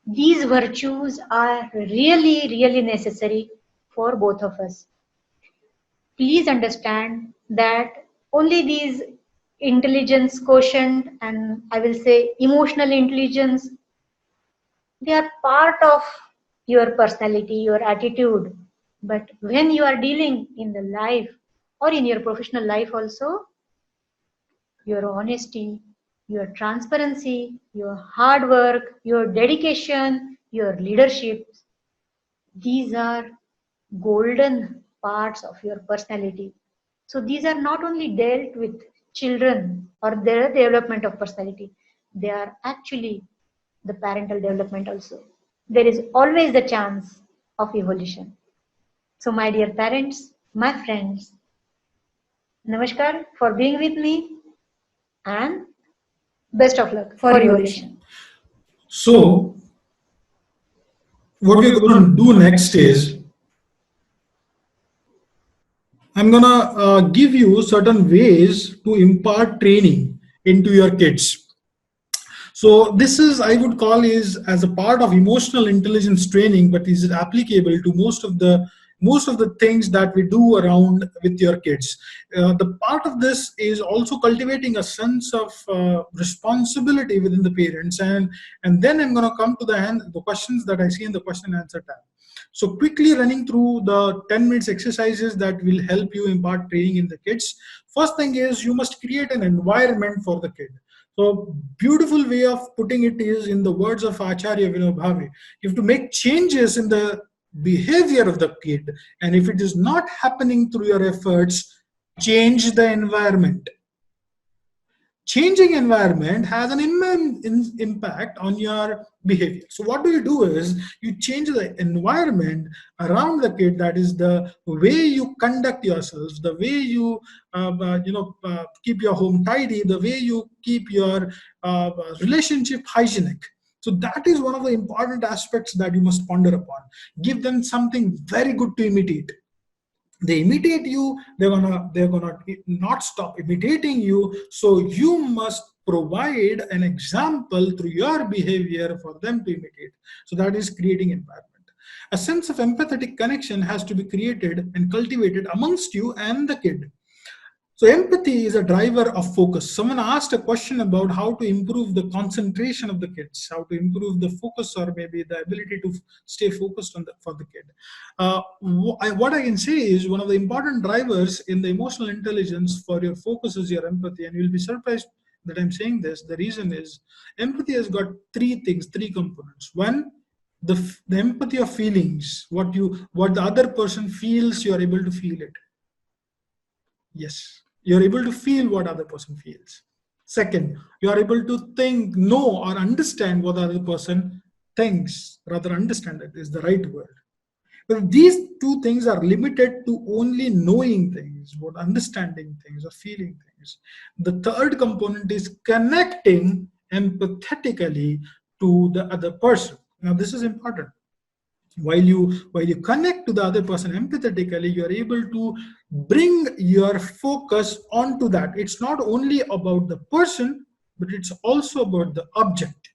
These virtues are really, really necessary for both of us. Please understand that only these intelligence quotient and I will say emotional intelligence, they are part of your personality, your attitude. But when you are dealing in the life or in your professional life also, your honesty, your transparency, your hard work, your dedication, your leadership, these are golden parts of your personality. So these are not only dealt with children or their development of personality, they are actually the parental development also. There is always the chance of evolution. So my dear parents, my friends, Namaskar for being with me, and Best of luck for evolution. So what we're going to do next is I'm going to give you certain ways to impart training into your kids. So this is, I would call, is as a part of emotional intelligence training, but is applicable to most of the things that we do around with your kids. The part of this is also cultivating a sense of responsibility within the parents, and then I'm going to come to the questions that I see in the question and answer tab. So quickly running through the 10 minutes exercises that will help you impart training in the kids. First thing is you must create an environment for the kid. So beautiful way of putting it is in the words of Acharya Vinobhave. You have to make changes in the behavior of the kid, and if it is not happening through your efforts, change the environment. Changing environment has an immense impact on your behavior. So what do you do is you change the environment around the kid. That is the way you conduct yourselves, the way you keep your home tidy, the way you keep your relationship hygienic. So that is one of the important aspects that you must ponder upon. Give them something very good to imitate. They imitate you, they're gonna not stop imitating you. So you must provide an example through your behavior for them to imitate. So that is creating environment. A sense of empathetic connection has to be created and cultivated amongst you and the kid. So empathy is a driver of focus. Someone asked a question about how to improve the concentration of the kids, how to improve the focus, or maybe the ability to stay focused for the kid. What I can say is one of the important drivers in the emotional intelligence for your focus is your empathy. And you'll be surprised that I'm saying this. The reason is empathy has got three components. One, the empathy of feelings, what the other person feels, you are able to feel it. Yes, you're able to feel what other person feels. Second, you are able to know or understand what the other person thinks. Rather, understand it is the right word. But these two things are limited to only knowing things, what understanding things or feeling things. The third component is connecting empathetically to the other person. Now, this is important. While you connect to the other person empathetically, you are able to bring your focus onto that. It's not only about the person, but it's also about the object.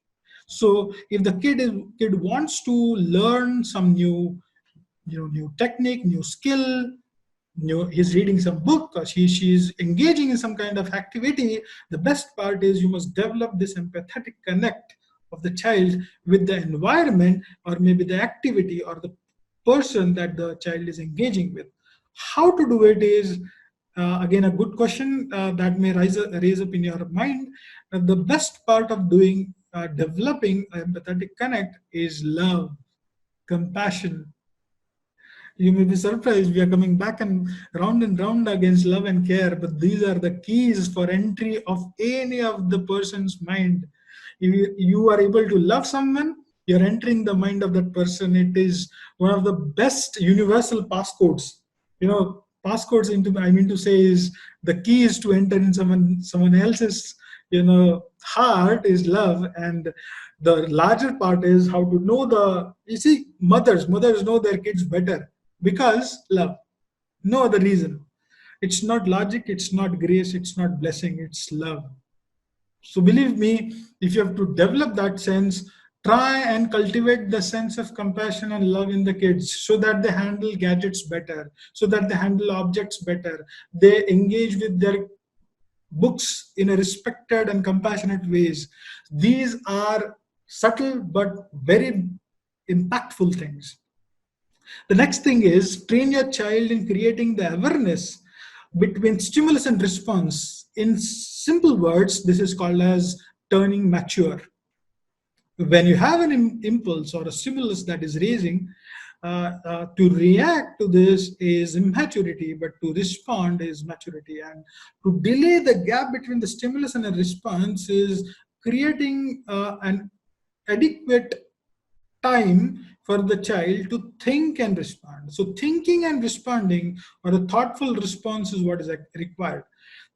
So if the kid wants to learn some new technique, new skill, he's reading some book, or she's engaging in some kind of activity, the best part is you must develop this empathetic connect of the child with the environment, or maybe the activity or the person that the child is engaging with. How to do it is again a good question that may raise up in your mind. The best part of developing empathetic connect is love, compassion. You may be surprised, we are coming back and round against love and care, but these are the keys for entry of any of the person's mind. If you are able to love someone, you're entering the mind of that person. It is one of the best universal passcodes. Passcodes I mean to say is the keys to enter in someone else's heart is love. And the larger part is how to know you see, mothers know their kids better because love. No other reason. It's not logic, it's not grace, it's not blessing, it's love. So believe me, if you have to develop that sense, try and cultivate the sense of compassion and love in the kids so that they handle gadgets better, so that they handle objects better. They engage with their books in a respected and compassionate ways. These are subtle but very impactful things. The next thing is train your child in creating the awareness between stimulus and response. In simple words, this is called as turning mature. When you have an impulse or a stimulus that is raising, to react to this is immaturity, but to respond is maturity. And to delay the gap between the stimulus and the response is creating an adequate time for the child to think and respond. So thinking and responding, or a thoughtful response, is what is required.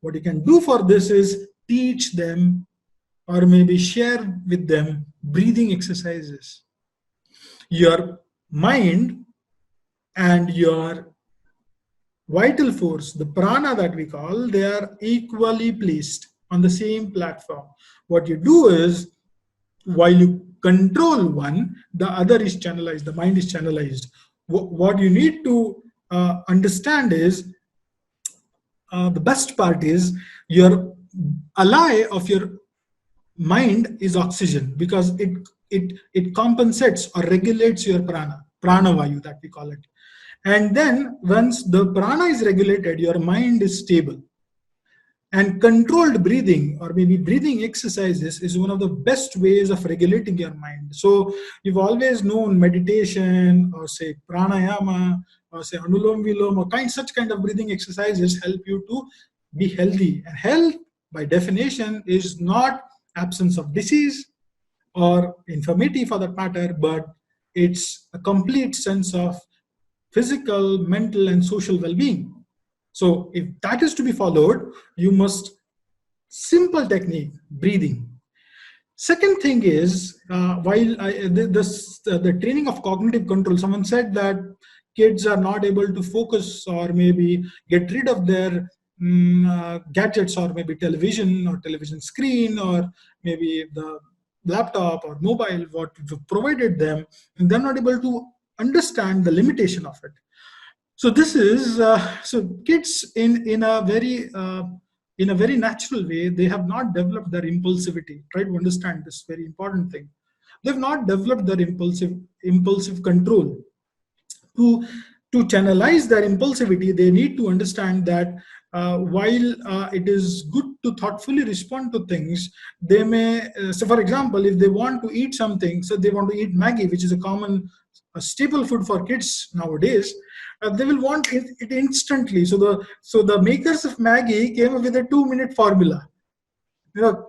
What you can do for this is teach them or maybe share with them breathing exercises. Your mind and your vital force, the prana that we call, they are equally placed on the same platform. What you do is, while you control one, the other is channelized, the mind is channelized. What you need to understand is, the best part is, your ally of your mind is oxygen, because it compensates or regulates your prana vayu that we call it. And then once the prana is regulated, your mind is stable. And controlled breathing or maybe breathing exercises is one of the best ways of regulating your mind. So you've always known meditation or say pranayama or say anulom vilom or such kind of breathing exercises help you to be healthy. And health by definition is not absence of disease or infirmity for that matter, but it's a complete sense of physical, mental, and social well-being. So if that is to be followed, you must simple technique, breathing. Second thing is, the training of cognitive control, someone said that kids are not able to focus or maybe get rid of their gadgets or maybe television or television screen or maybe the laptop or mobile, what we've provided them, and they're not able to understand the limitation of it. So this is so kids in a very natural way, they have not developed their impulsivity. Try to understand this very important thing. They've not developed their impulsive control. To channelize their impulsivity, they need to understand that while it is good to thoughtfully respond to things, they may, so for example, if they want to eat something, so they want to eat Maggie, which is a common staple food for kids nowadays, they will want it instantly. So the makers of Maggie came up with a 2-minute formula.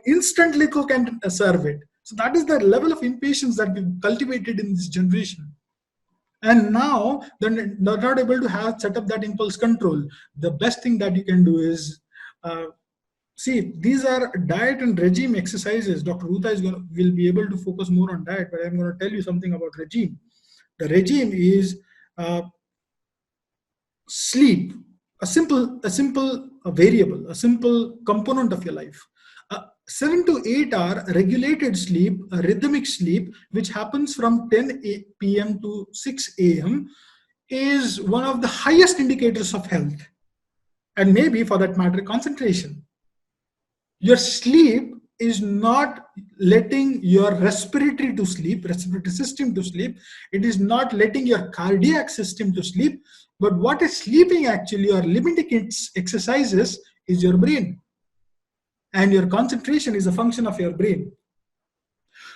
Instantly cook and serve it. So that is the level of impatience that we've cultivated in this generation. And now they're not able to set up that impulse control. The best thing that you can do is, see, these are diet and regime exercises. Dr. Ruta will be able to focus more on diet, but I'm going to tell you something about regime. The regime is sleep, a simple variable, a simple component of your life. 7 to 8 hour regulated sleep, a rhythmic sleep, which happens from 10 p.m. to 6 a.m., is one of the highest indicators of health, and maybe for that matter, concentration. Your sleep is not letting your respiratory system to sleep. It is not letting your cardiac system to sleep. But what is sleeping actually or limiting its exercises is your brain. And your concentration is a function of your brain.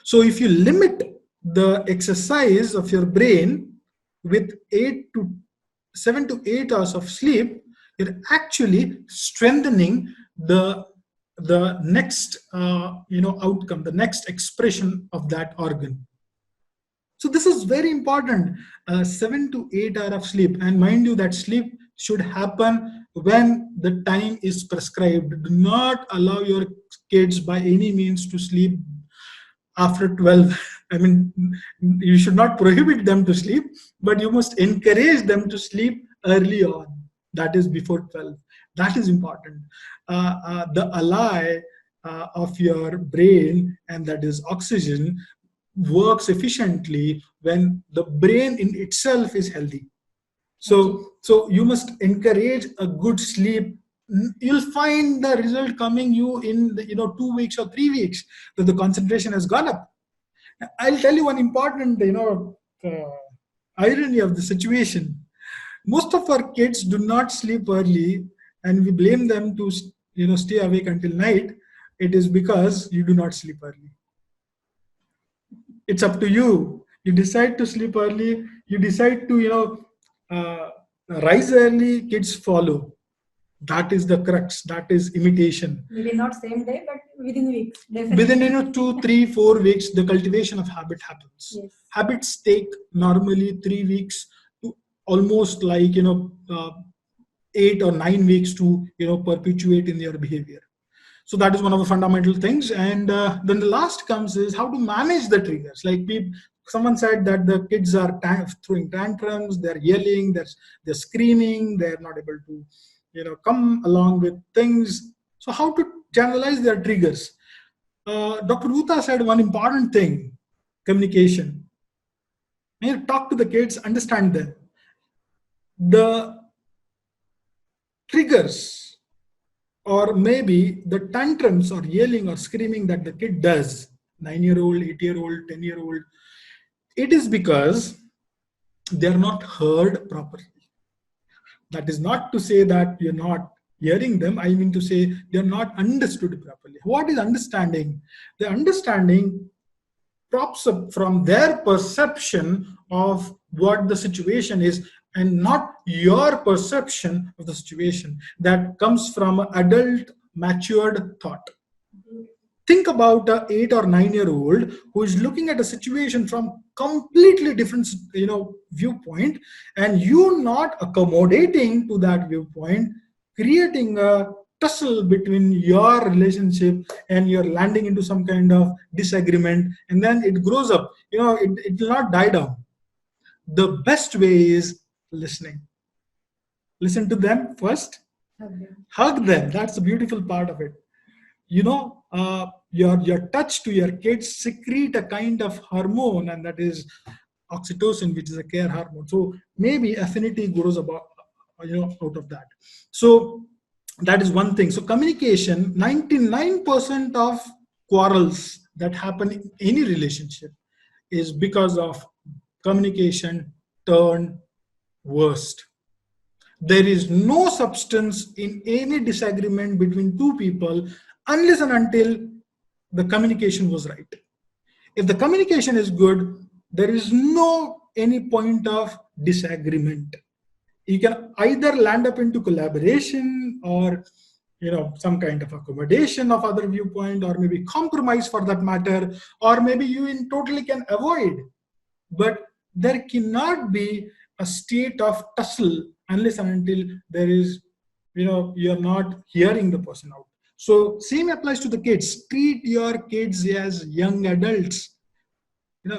So if you limit the exercise of your brain with 7 to 8 hours of sleep, you're actually strengthening the next outcome, the next expression of that organ. So this is very important. 7 to 8 hours of sleep, and mind you, that sleep should happen when the time is prescribed. Do not allow your kids by any means to sleep after 12. I mean, you should not prohibit them to sleep, but you must encourage them to sleep early on. That is before 12. That is important. The ally of your brain, and that is oxygen, works efficiently when the brain in itself is healthy. So you must encourage a good sleep. You'll find the result coming you in 2 weeks or 3 weeks, that the concentration has gone up. I'll tell you one important irony of the situation. Most of our kids do not sleep early, and we blame them to stay awake until night. It is because you do not sleep early. It's up to you. You decide to sleep early. You decide to rise early. Kids follow. That is the crux. That is imitation. Maybe not same day, but within weeks. Definitely. Within 2, 3, 4 weeks, the cultivation of habit happens. Yes. Habits take normally 3 weeks to almost 8 or 9 weeks to perpetuate in your behavior. So that is one of the fundamental things. And then the last comes is how to manage the triggers. Like someone said that the kids are throwing tantrums, they're yelling, they're screaming, they're not able to, come along with things. So how to channelize their triggers? Dr. Ruta said one important thing: communication. You talk to the kids, understand them. The triggers, or maybe the tantrums or yelling or screaming that the kid does, 9-year-old, 8-year-old, 10-year-old, it is because they are not heard properly. That is not to say that you're not hearing them. I mean to say they're not understood properly. What is understanding? The understanding props up from their perception of what the situation is, and not your perception of the situation. That comes from adult matured thought. Think about an 8 or 9-year-old who is looking at a situation from completely different viewpoint, and you not accommodating to that viewpoint, creating a tussle between your relationship, and you're landing into some kind of disagreement, and then it grows up. It will not die down. The best way is listening. Listen to them first. Hug them. That's the beautiful part of it. Your touch to your kids secrete a kind of hormone, and that is oxytocin, which is a care hormone. So maybe affinity grows about out of that. So that is one thing. So communication, 99% of quarrels that happen in any relationship is because of communication turned worst. There is no substance in any disagreement between two people unless and until the communication was right. If the communication is good, there is no any point of disagreement. You can either land up into collaboration, or some kind of accommodation of other viewpoint, or maybe compromise for that matter, or maybe you totally can avoid. But there cannot be a state of tussle unless and until there is, you're not hearing the person out. So same applies to the kids. Treat your kids as young adults.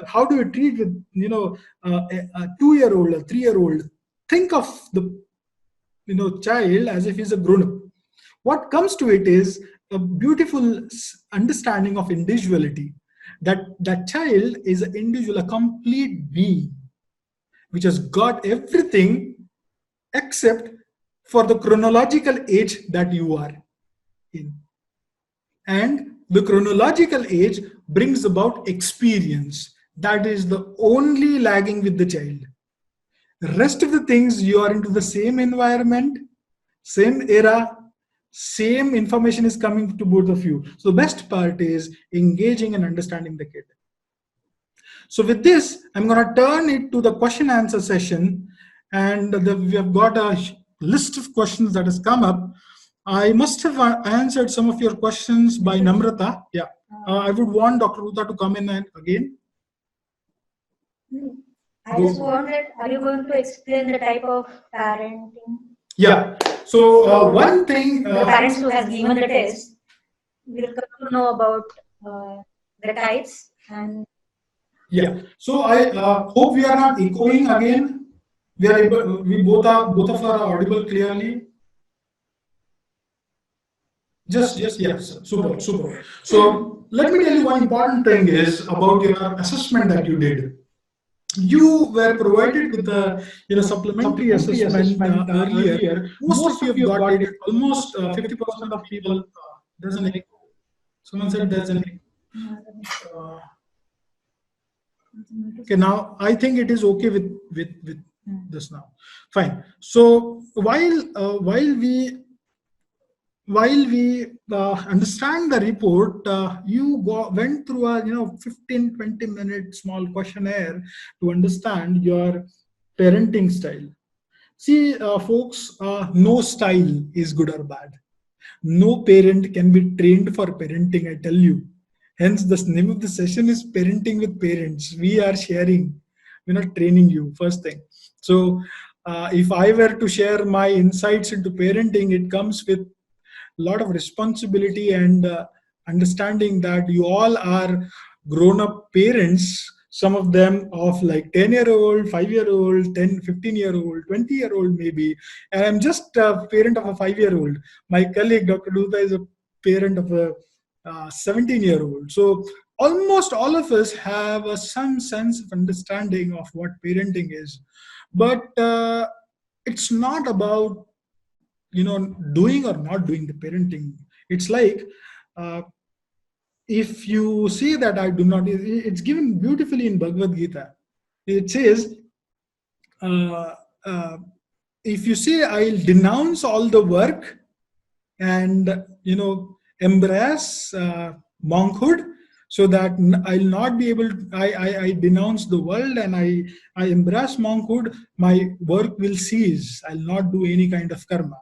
How do you treat with a 2-year-old, a 3-year-old? Think of the child as if he's a grown-up. What comes to it is a beautiful understanding of individuality. That child is an individual, a complete being, which has got everything except for the chronological age that you are in. And the chronological age brings about experience. That is the only lagging with the child. The rest of the things, you are into the same environment, same era, same information is coming to both of you. So the best part is engaging and understanding the kid. So with this, I'm going to turn it to the question answer session, and we have got a list of questions that has come up. I must have answered some of your questions by Namrata. Yeah, I would want Dr. Ruta to come in and again. I just wanted, are you going to explain the type of parenting? Yeah. So one thing, the parents who has given the test will come to know about the types. And yeah. So I hope we are not echoing again. We are able. We both of us are audible clearly. Just yes, super. So let me tell you one important thing is about your assessment that you did. You were provided with the supplementary assessment earlier. Most of you have got it. Almost 50% of people. There's an echo. Someone said there's an echo. Okay, now I think it is okay with this now. Fine. So while we understand the report, you went through a 15-20 minute small questionnaire to understand your parenting style. See, folks, no style is good or bad. No parent can be trained for parenting, I tell you. Hence, the name of the session is Parenting with Parents. We are sharing, we're not training you, first thing. So if I were to share my insights into parenting, it comes with lot of responsibility and understanding that you all are grown-up parents, some of them of like 10-year-old, 5-year-old, 10, 15-year-old, 20-year-old maybe. And I'm just a parent of a 5-year-old. My colleague, Dr. Ruta, is a parent of a 17-year-old. So almost all of us have some sense of understanding of what parenting is. But it's not about, doing or not doing the parenting. It's like, if you say that I do not, it's given beautifully in Bhagavad Gita. It says, uh, uh, if you say I'll denounce all the work and embrace monkhood, so that I'll not be able to, I denounce the world and I embrace monkhood, my work will cease, I'll not do any kind of karma.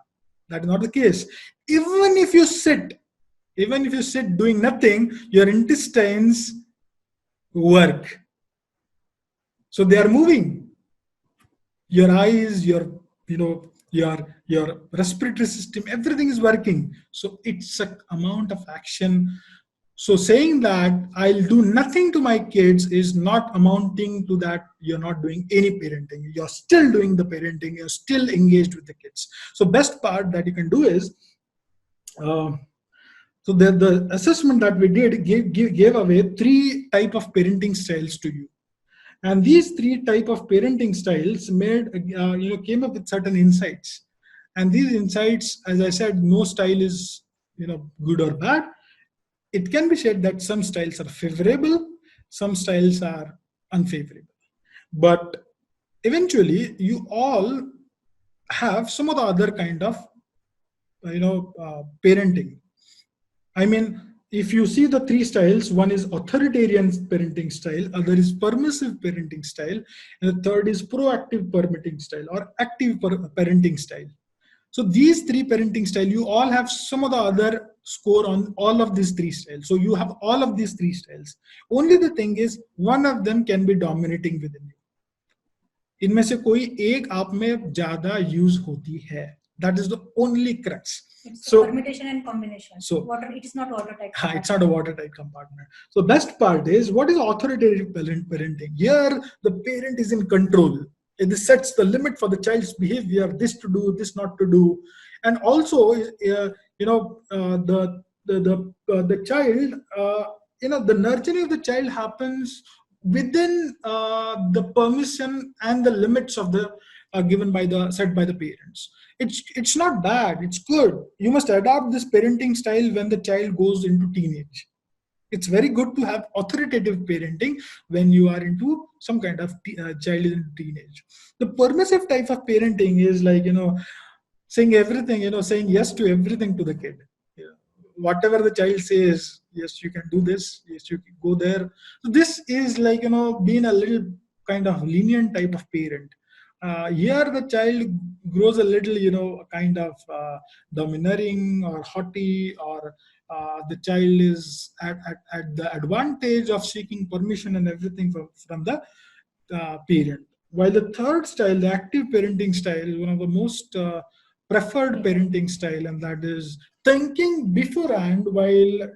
That is not the case. Even if you sit doing nothing, your intestines work, so they are moving. Your eyes, your respiratory system, everything is working. So it's an amount of action. So saying that I'll do nothing to my kids is not amounting to that you're not doing any parenting. You're still doing the parenting. You're still engaged with the kids. So best part that you can do is, so the assessment that we did gave away 3 type of parenting styles to you. And these 3 type of parenting styles came up with certain insights. And these insights, as I said, no style is good or bad. It can be said that some styles are favorable, some styles are unfavorable. But eventually, you all have some of the other kind of parenting. I mean, if you see the 3 styles, one is authoritarian parenting style, other is permissive parenting style, and the third is proactive parenting style or active parenting style. So these 3 parenting style, you all have some of the other score on all of these 3 styles. So you have all of these 3 styles. Only the thing is, one of them can be dominating within you. इनमें से कोई एक आप में ज्यादा use होती है. That is the only crux. It's so permutation and combination. So it is not watertight. It's not a watertight compartment. So best part is, what is authoritative parenting? Here the parent is in control. It sets the limit for the child's behavior, this to do, this not to do. And also the child, the nurturing of the child happens within the permission and the limits of the given by the set by the parents. It's not bad, it's good. You must adopt this parenting style when the child goes into teenage. It's very good to have authoritative parenting when you are into some kind of child in teenage. The permissive type of parenting is like, saying everything, saying yes to everything to the kid. Whatever the child says, yes, you can do this, yes, you can go there. So this is like, being a little kind of lenient type of parent. Here the child grows a little, kind of domineering or haughty, or the child is at the advantage of seeking permission and everything from the parent. While the third style, the active parenting style, is one of the most preferred parenting style, and that is thinking beforehand while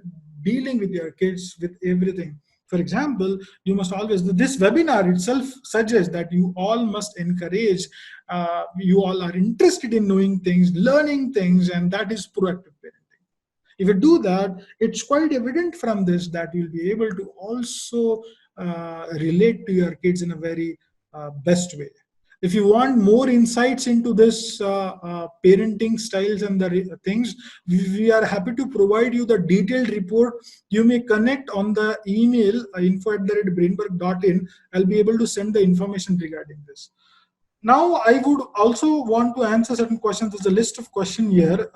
dealing with your kids with everything. For example, you must always, this webinar itself suggests that you all must encourage, you all are interested in knowing things, learning things, and that is proactive parenting. If you do that, it's quite evident from this that you'll be able to also relate to your kids in a very best way. If you want more insights into this parenting styles and the things, we are happy to provide you the detailed report. You may connect on the email info@brainberg.in. I'll be able to send the information regarding this. Now, I would also want to answer certain questions. There's a list of questions here.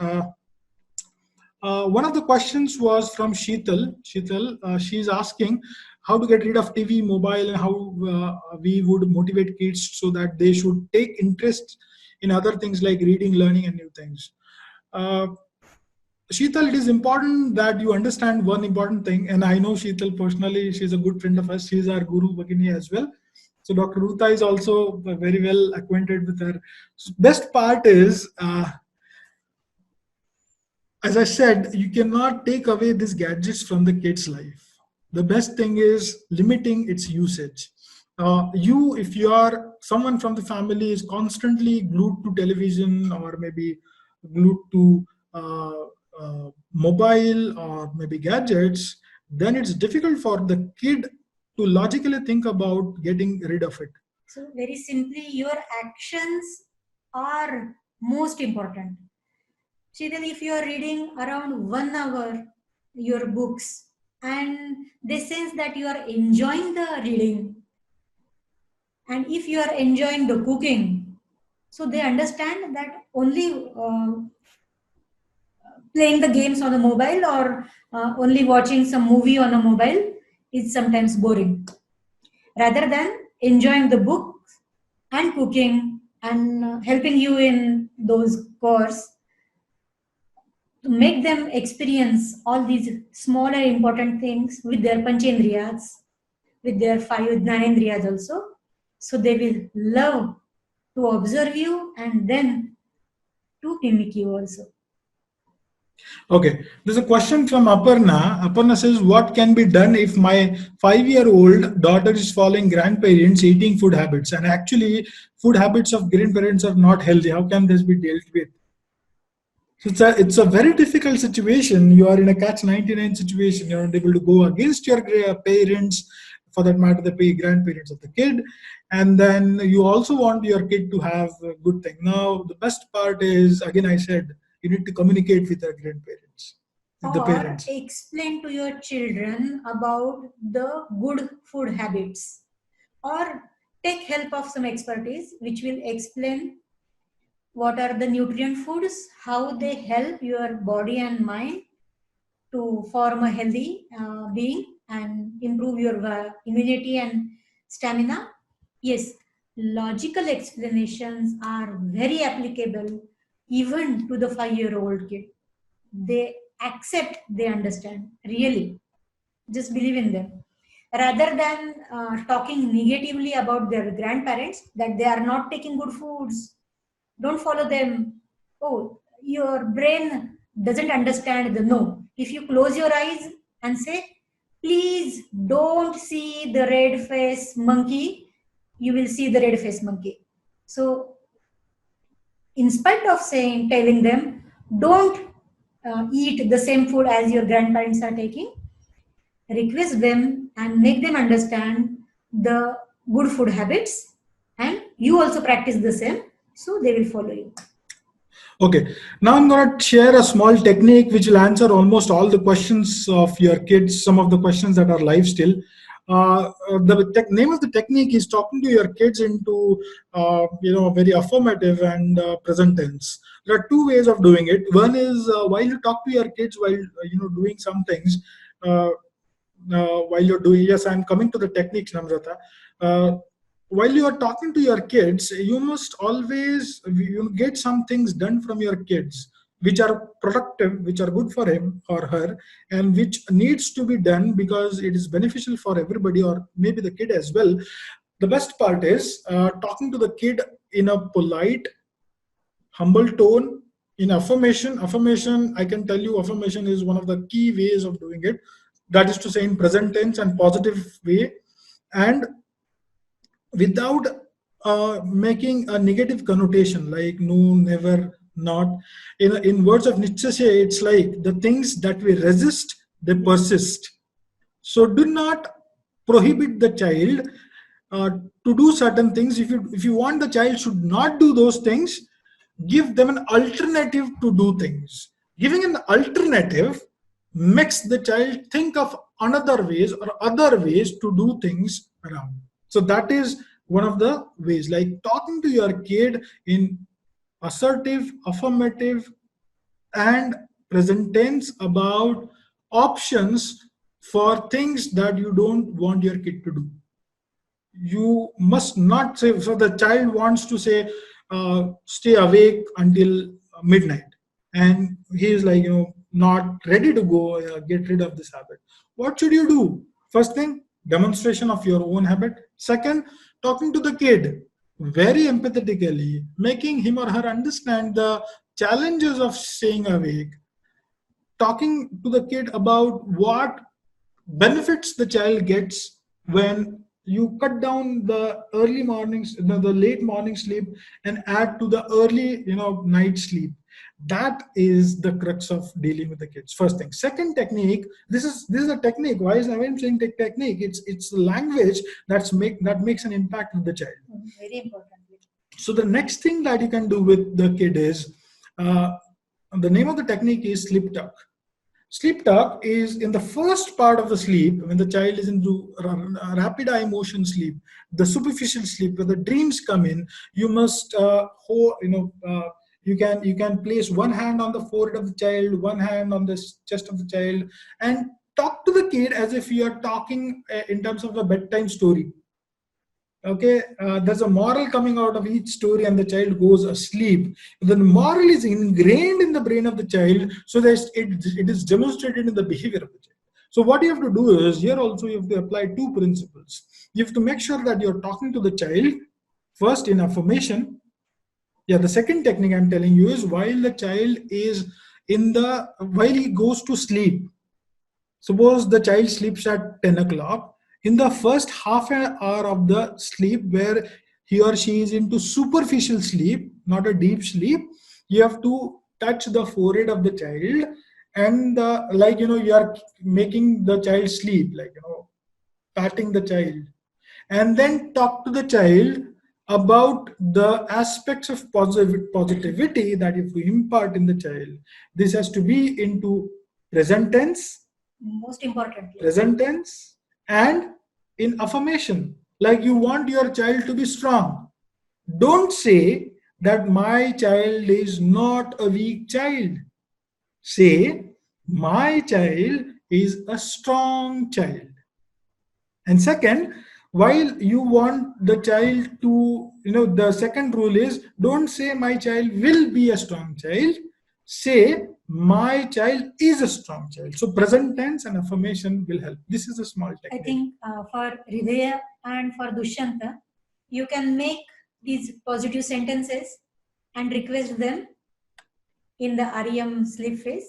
One of the questions was from Sheetal. She's asking how to get rid of TV, mobile, and how we would motivate kids so that they should take interest in other things like reading, learning, and new things. Sheetal, it is important that you understand one important thing, and I know Sheetal personally. She's a good friend of us. She's our Guru Bhagini as well. So Dr. Ruta is also very well acquainted with her. So best part is, as I said, you cannot take away these gadgets from the kid's life. The best thing is limiting its usage. If you are someone from the family is constantly glued to television or maybe glued to uh, mobile or maybe gadgets, then it's difficult for the kid to logically think about getting rid of it. So very simply, your actions are most important. Sheetal, if you are reading around 1 hour your books and they sense that you are enjoying the reading, and if you are enjoying the cooking, so they understand that only playing the games on a mobile or only watching some movie on a mobile is sometimes boring. Rather than enjoying the book and cooking and helping you in those course, to make them experience all these smaller important things with their panchendriyas, with their five jnanendriyas also. So they will love to observe you and then to mimic you also. Okay, there's a question from Aparna. Aparna says, what can be done if my 5-year-old daughter is following grandparents' eating food habits, and actually food habits of grandparents are not healthy? How can this be dealt with? So it's a very difficult situation. You are in a catch-99 situation. You're not able to go against your parents, for that matter, the grandparents of the kid, and then you also want your kid to have a good thing. Now, the best part is, again, I said, you need to communicate with your grandparents, with the Or parents. explain to your children about the good food habits, or take help of some expertise which will explain what are the nutrient foods, how they help your body and mind to form a healthy being and improve your immunity and stamina. Yes, logical explanations are very applicable even to the 5-year-old kid. They accept, they understand, really. Just believe in them. Rather than talking negatively about their grandparents, that they are not taking good foods, don't follow them. Oh, your brain doesn't understand the no. If you close your eyes and say, please don't see the red face monkey, you will see the red face monkey. So, in spite of telling them, don't eat the same food as your grandparents are taking, request them and make them understand the good food habits, and you also practice the same, so they will follow you. Okay, now I'm going to share a small technique which will answer almost all the questions of your kids, some of the questions that are live still. The name of the technique is talking to your kids into, very affirmative and present tense. There are two ways of doing it. One is while you talk to your kids while, doing some things, uh, while you're doing, yes, I'm coming to the techniques, Namrata. While you are talking to your kids, you must always get some things done from your kids which are productive, which are good for him or her, and which needs to be done because it is beneficial for everybody or maybe the kid as well. The best part is talking to the kid in a polite, humble tone, in affirmation. I can tell you, affirmation is one of the key ways of doing it. That is to say, in present tense and positive way, and without making a negative connotation like no, never, not. In words of Nietzsche, it's like the things that we resist, they persist. So do not prohibit the child uh, to do certain things. If you want the child should not do those things, give them an alternative to do things. Giving an alternative makes the child think of another ways or other ways to do things around. So that is one of the ways, like talking to your kid in assertive, affirmative, and present tense about options for things that you don't want your kid to do. You must not say, so the child wants to say, stay awake until midnight, and he is like, not ready to go get rid of this habit. What should you do? First thing, demonstration of your own habit. Second, talking to the kid very empathetically, making him or her understand the challenges of staying awake, talking to the kid about what benefits the child gets when you cut down the early mornings, the late morning sleep, and add to the early, night sleep. That is the crux of dealing with the kids. First thing. Second technique. This is a technique. Why is I'm saying technique? It's language that makes an impact with the child. Very important. So the next thing that you can do with the kid is, the name of the technique is sleep talk. Sleep talk is in the first part of the sleep, when the child is into rapid eye motion sleep, the superficial sleep, where the dreams come in. You must you can place one hand on the forehead of the child, one hand on the chest of the child, and talk to the kid as if you are talking in terms of a bedtime story. Okay, there's a moral coming out of each story, and the child goes asleep. The moral is ingrained in the brain of the child, so that it is demonstrated in the behavior of the child. So what you have to do is, here also you have to apply two principles. You have to make sure that you're talking to the child first in affirmation. Yeah, the second technique I'm telling you is, while the child is while he goes to sleep. Suppose the child sleeps at 10 o'clock. In the first half an hour of the sleep, where he or she is into superficial sleep, not a deep sleep, you have to touch the forehead of the child, and you are making the child sleep, patting the child, and then talk to the child about the aspects of positivity that if we impart in the child. This has to be into present tense, Most importantly, present tense, and in affirmation. Like, you want your child to be strong. Don't say that my child is not a weak child. Say, my child is a strong child. And second, while you want the child to, the second rule is, don't say my child will be a strong child. Say, my child is a strong child. So present tense and affirmation will help. This is a small technique. I think for Hridaya and for Dushyanta, you can make these positive sentences and request them in the REM sleep phase,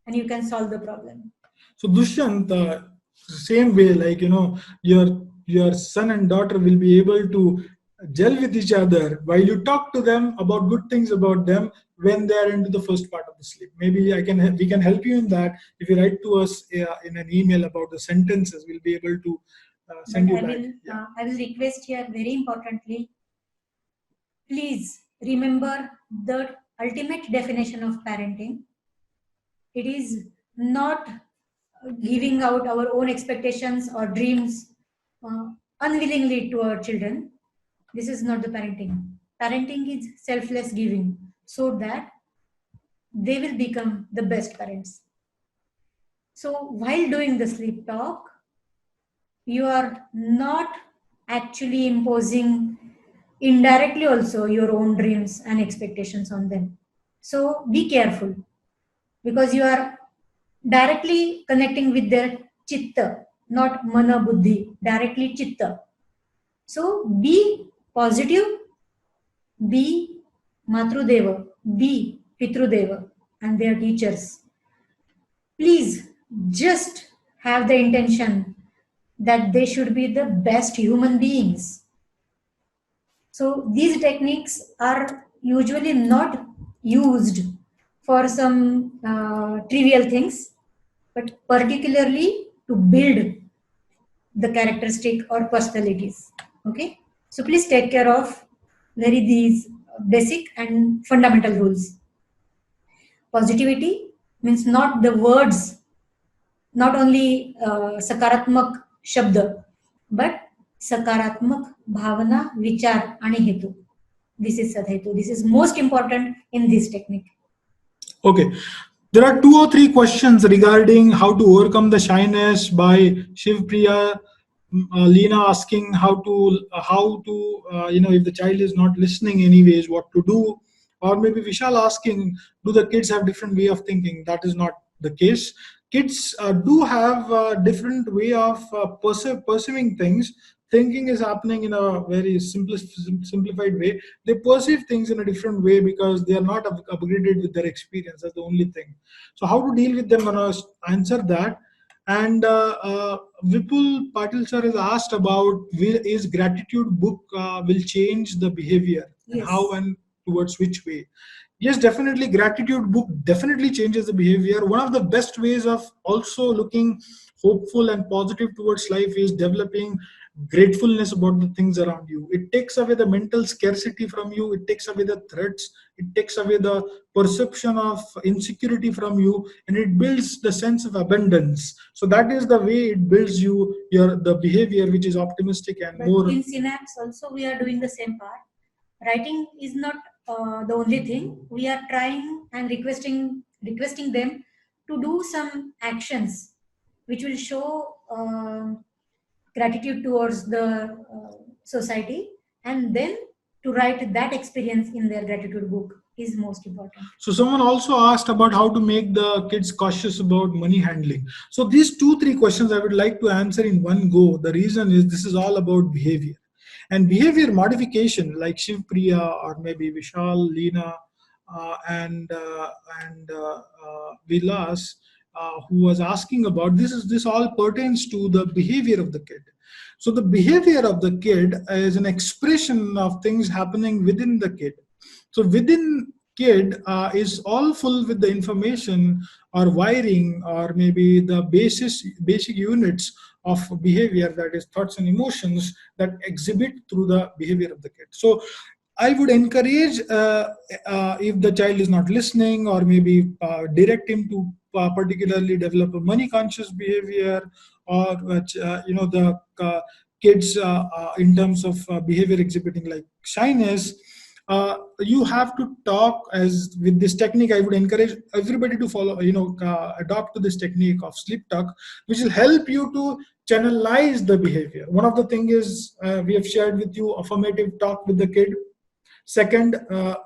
and you can solve the problem. So Dushyant, same way, your son and daughter will be able to gel with each other while you talk to them about good things about them when they are into the first part of the sleep. Maybe we can help you in that. If you write to us in an email about the sentences, we'll be able to send you back. I will request here, very importantly, please remember the ultimate definition of parenting. It is not giving out our own expectations or dreams unwillingly to our children. This is not the parenting. Parenting is selfless giving, so that they will become the best parents. So while doing the sleep talk, you are not actually imposing indirectly also your own dreams and expectations on them. So be careful, because you are directly connecting with their chitta, not mana buddhi, directly chitta. So be positive, be matrudeva, be pitrudeva and their teachers. Please just have the intention that they should be the best human beings. So these techniques are usually not used for some trivial things, but particularly to build the characteristic or personalities. Okay, so please take care of these basic and fundamental rules. Positivity means not the words, not only sakaratmak shabda, but sakaratmak bhavana, vichar and hetu. This is sadhetu. This is most important in this technique. Okay. There are 2 or 3 questions regarding how to overcome the shyness by Shiv Priya. Leena asking how to if the child is not listening anyways, what to do. Or maybe Vishal asking, do the kids have different way of thinking? That is not the case. Kids do have a different way of perceiving things, thinking is happening in a very simplified way. They perceive things in a different way because they are not upgraded with their experience. That's the only thing. So how to deal with them? I'm gonna answer that. And Vipul Patil sir is asked about, is gratitude book will change the behavior, and Yes. how and towards which way? Yes, definitely. Gratitude book definitely changes the behavior. One of the best ways of also looking hopeful and positive towards life is developing gratefulness about the things around you. It takes away the mental scarcity from you. It takes away the threats. It takes away the perception of insecurity from you, and it builds the sense of abundance. So that is the way it builds your the behavior, which is optimistic and But more. in Synapse also we are doing the same part. Writing is not the only thing. We are trying and requesting them to do some actions which will show gratitude towards the society, and then to write that experience in their gratitude book is most important. So someone also asked about how to make the kids cautious about money handling. So these 2-3 questions I would like to answer in one go. The reason is this is all about behavior. And behavior modification, like Shiv Priya or maybe Vishal, Leena, and Vilas, who was asking about this, is this all pertains to the behavior of the kid. So the behavior of the kid is an expression of things happening within the kid. So within kid is all full with the information or wiring or maybe the basic units of behavior, that is thoughts and emotions, that exhibit through the behavior of the kid. So I would encourage, if the child is not listening, or maybe direct him to particularly develop a money conscious behavior, or the kids in terms of behavior exhibiting like shyness. You have to talk as with this technique. I would encourage everybody to follow, adopt to this technique of sleep talk, which will help you to channelize the behavior. One of the thing is, we have shared with you affirmative talk with the kid. Second,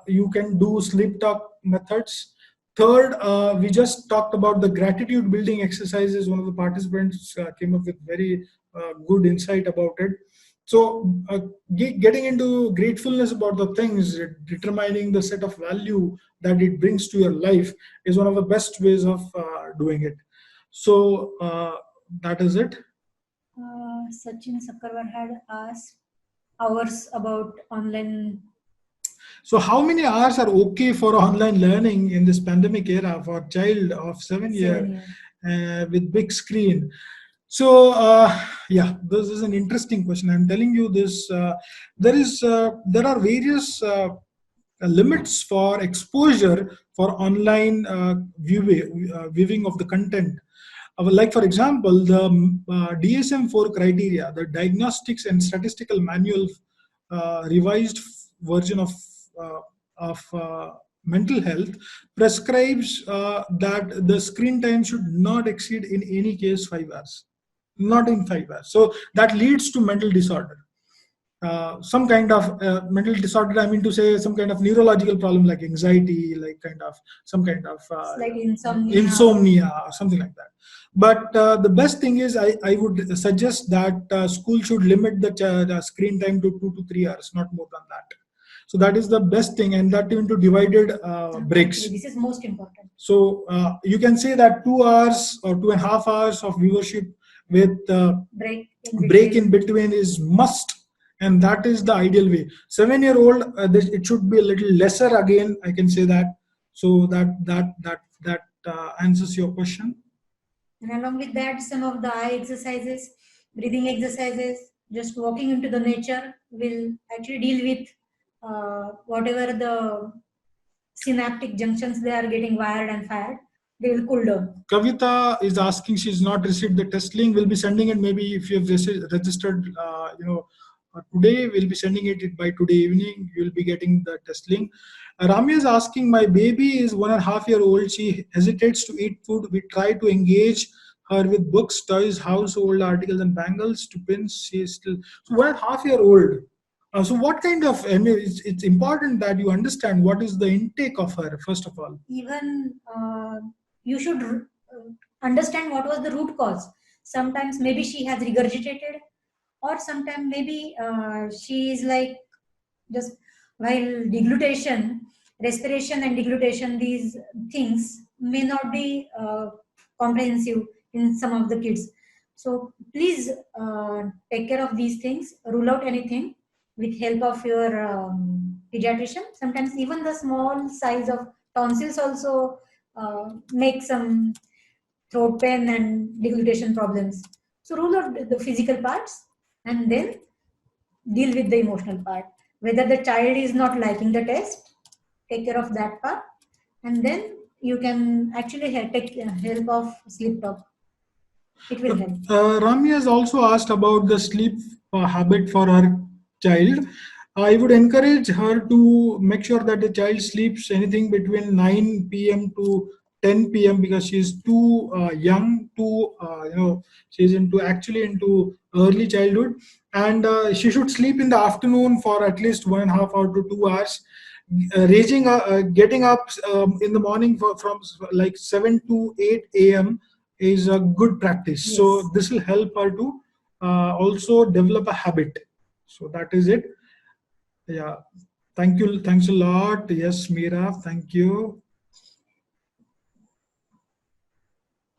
you can do sleep talk methods. Third, we just talked about the gratitude building exercises. One of the participants came up with very good insight about it. So getting into gratefulness about the things, determining the set of value that it brings to your life, is one of the best ways of doing it. So that is it. Sachin Sakarwar had asked hours about online. So how many hours are okay for online learning in this pandemic era for a child of 7 years with big screen? So yeah, this is an interesting question. I'm telling you this. There are various limits for exposure for online viewing of the content. Like for example, the DSM-4 criteria, the Diagnostics and Statistical Manual, revised version uh, of mental health, prescribes that the screen time should not exceed in any case 5 hours, not in 5 hours. So that leads to mental disorder. Some kind of mental disorder, I mean to say some kind of neurological problem like anxiety, like kind of some kind of like insomnia or something like that. But the best thing is, I would suggest that school should limit the screen time to 2 to 3 hours, not more than that. So that is the best thing, and that into divided breaks. This is most important. So you can say that 2 hours or 2.5 hours of viewership with break in between is must, and that is the ideal way. 7-year-old, it should be a little lesser again, I can say that. So that answers your question. And along with that, some of the eye exercises, breathing exercises, just walking into the nature will actually deal with whatever the synaptic junctions they are getting wired and fired. They will cool down. Kavita is asking, she's not received the test link. We'll be sending it maybe if you have registered, today. We'll be sending it by today evening. You'll be getting the test link. Ramya is asking, my baby is 1.5 years old. She hesitates to eat food. We try to engage her with books, toys, household articles, and bangles to pins. She is still 1.5 years old. So what kind of, I mean, it's important that you understand what is the intake of her, first of all. Even you should understand what was the root cause. Sometimes maybe she has regurgitated, or sometimes maybe she is like just while deglutition, respiration and deglutition, these things may not be comprehensive in some of the kids. So please take care of these things, rule out anything with help of your pediatrician. Sometimes even the small size of tonsils also make some throat pain and deglutition problems. So rule out the physical parts and then deal with the emotional part. Whether the child is not liking the test, take care of that part, and then you can actually take help of sleep talk. It will help. Rami has also asked about the sleep habit for her child. I would encourage her to make sure that the child sleeps anything between 9 p.m. to 10 p.m. because she's too young to, she's actually into early childhood, and she should sleep in the afternoon for at least 1.5 hours to 2 hours. Getting up in the morning from like 7 to 8 a.m. is a good practice. Yes. So this will help her to also develop a habit. So that is it. Yeah. Thank you. Thanks a lot. Yes, Meera. Thank you.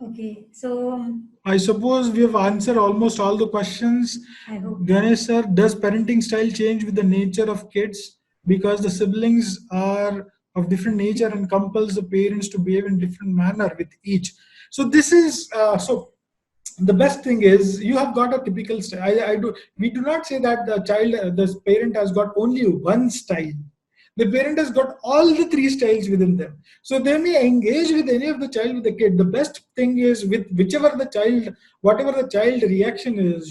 Okay. So I suppose we have answered almost all the questions. I hope. Ganesh sir, does parenting style change with the nature of kids because the siblings are of different nature and compels the parents to behave in different manner with each? So this is the best thing is you have got a typical style. We do not say that the parent has got only one style. The parent has got all the three styles within them. So they may engage with any of the child with the kid. The best thing is with whichever the child, whatever the child reaction is,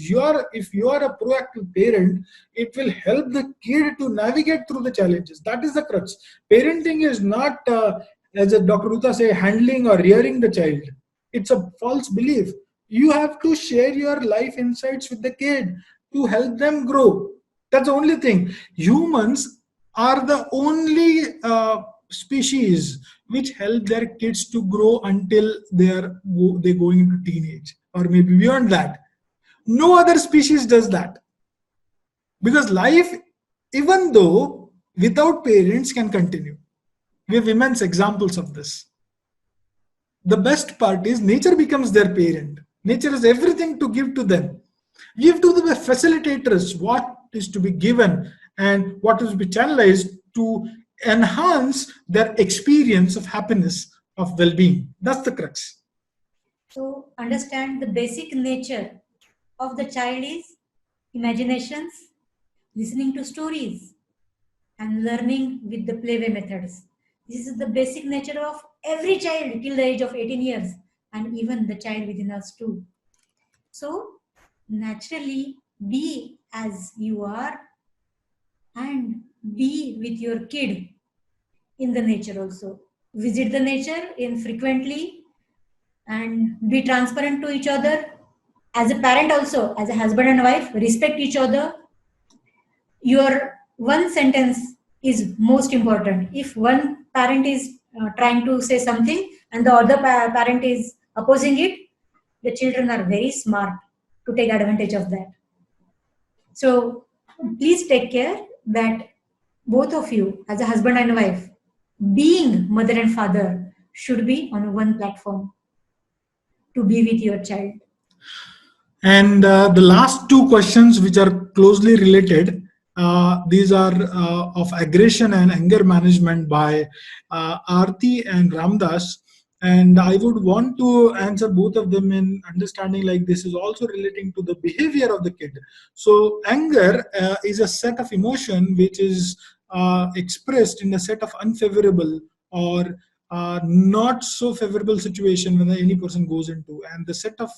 if you are a proactive parent, it will help the kid to navigate through the challenges. That is the crux. Parenting is not, as a Dr. Ruta say, handling or rearing the child. It's a false belief. You have to share your life insights with the kid to help them grow. That's the only thing. Humans are the only species which help their kids to grow until they going into teenage or maybe beyond that. No other species does that, because life, even though without parents, can continue. We have immense examples of this. The best part is nature becomes their parent. Nature has everything to give to them. Give to the facilitators what is to be given and what is to be channelized to enhance their experience of happiness, of well-being. That's the crux. So understand the basic nature of the child is imaginations, listening to stories, and learning with the playway methods. This is the basic nature of every child till the age of 18 years, and even the child within us too. So naturally be as you are and be with your kid in the nature also. Visit the nature frequently and be transparent to each other. As a parent also, as a husband and wife, respect each other. Your one sentence is most important. If one parent is trying to say something and the other parent is opposing it, the children are very smart to take advantage of that. So please take care that both of you, as a husband and wife, being mother and father, should be on one platform to be with your child. And the last two questions, which are closely related, these are of aggression and anger management by Aarti and Ramdas. And I would want to answer both of them in understanding like this is also relating to the behavior of the kid. So anger is a set of emotion which is expressed in a set of unfavorable or not so favorable situation when any person goes into, and the set of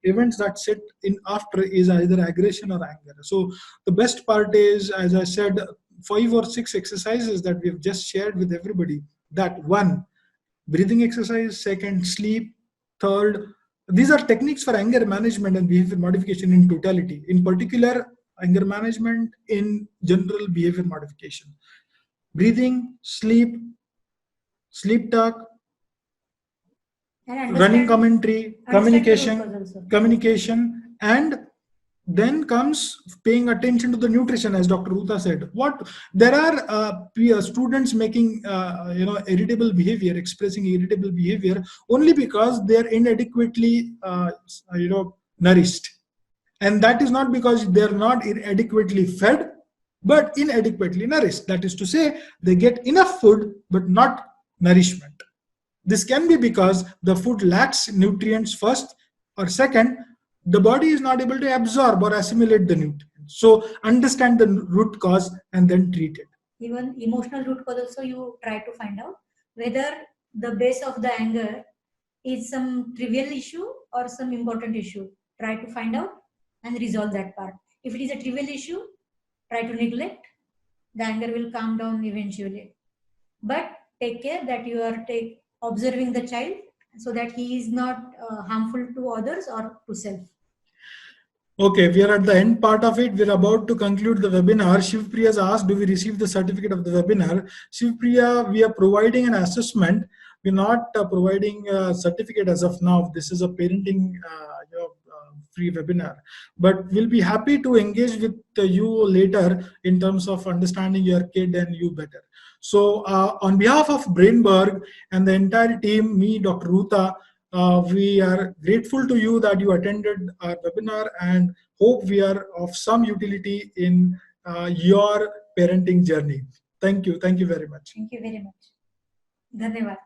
events that set in after is either aggression or anger. So the best part is, as I said, 5 or 6 exercises that we have just shared with everybody. That one, breathing exercise; second, sleep; third, these are techniques for anger management and behavior modification in totality. In particular, anger management, in general, behavior modification. Breathing, sleep talk, running commentary, communication, and Then comes paying attention to the nutrition, as Dr. Ruta said. There are students making irritable behavior, expressing irritable behavior only because they are inadequately nourished, and that is not because they are not adequately fed, but inadequately nourished. That is to say, they get enough food but not nourishment. This can be because the food lacks nutrients first, or second, the body is not able to absorb or assimilate the nutrients. So understand the root cause and then treat it. Even emotional root cause also, you try to find out whether the base of the anger is some trivial issue or some important issue. Try to find out and resolve that part. If it is a trivial issue, try to neglect. The anger will calm down eventually. But take care that you are observing the child so that he is not harmful to others or to self. Okay, we are at the end part of it. We're about to conclude the webinar. Shivpriya has asked, do we receive the certificate of the webinar? Shivpriya, we are providing an assessment. We're not providing a certificate as of now. This is a parenting free webinar. But we'll be happy to engage with you later in terms of understanding your kid and you better. So on behalf of Brainberg and the entire team, me, Dr. Ruta, we are grateful to you that you attended our webinar and hope we are of some utility in your parenting journey. Thank you. Thank you very much. Thank you very much. Dhanyavad.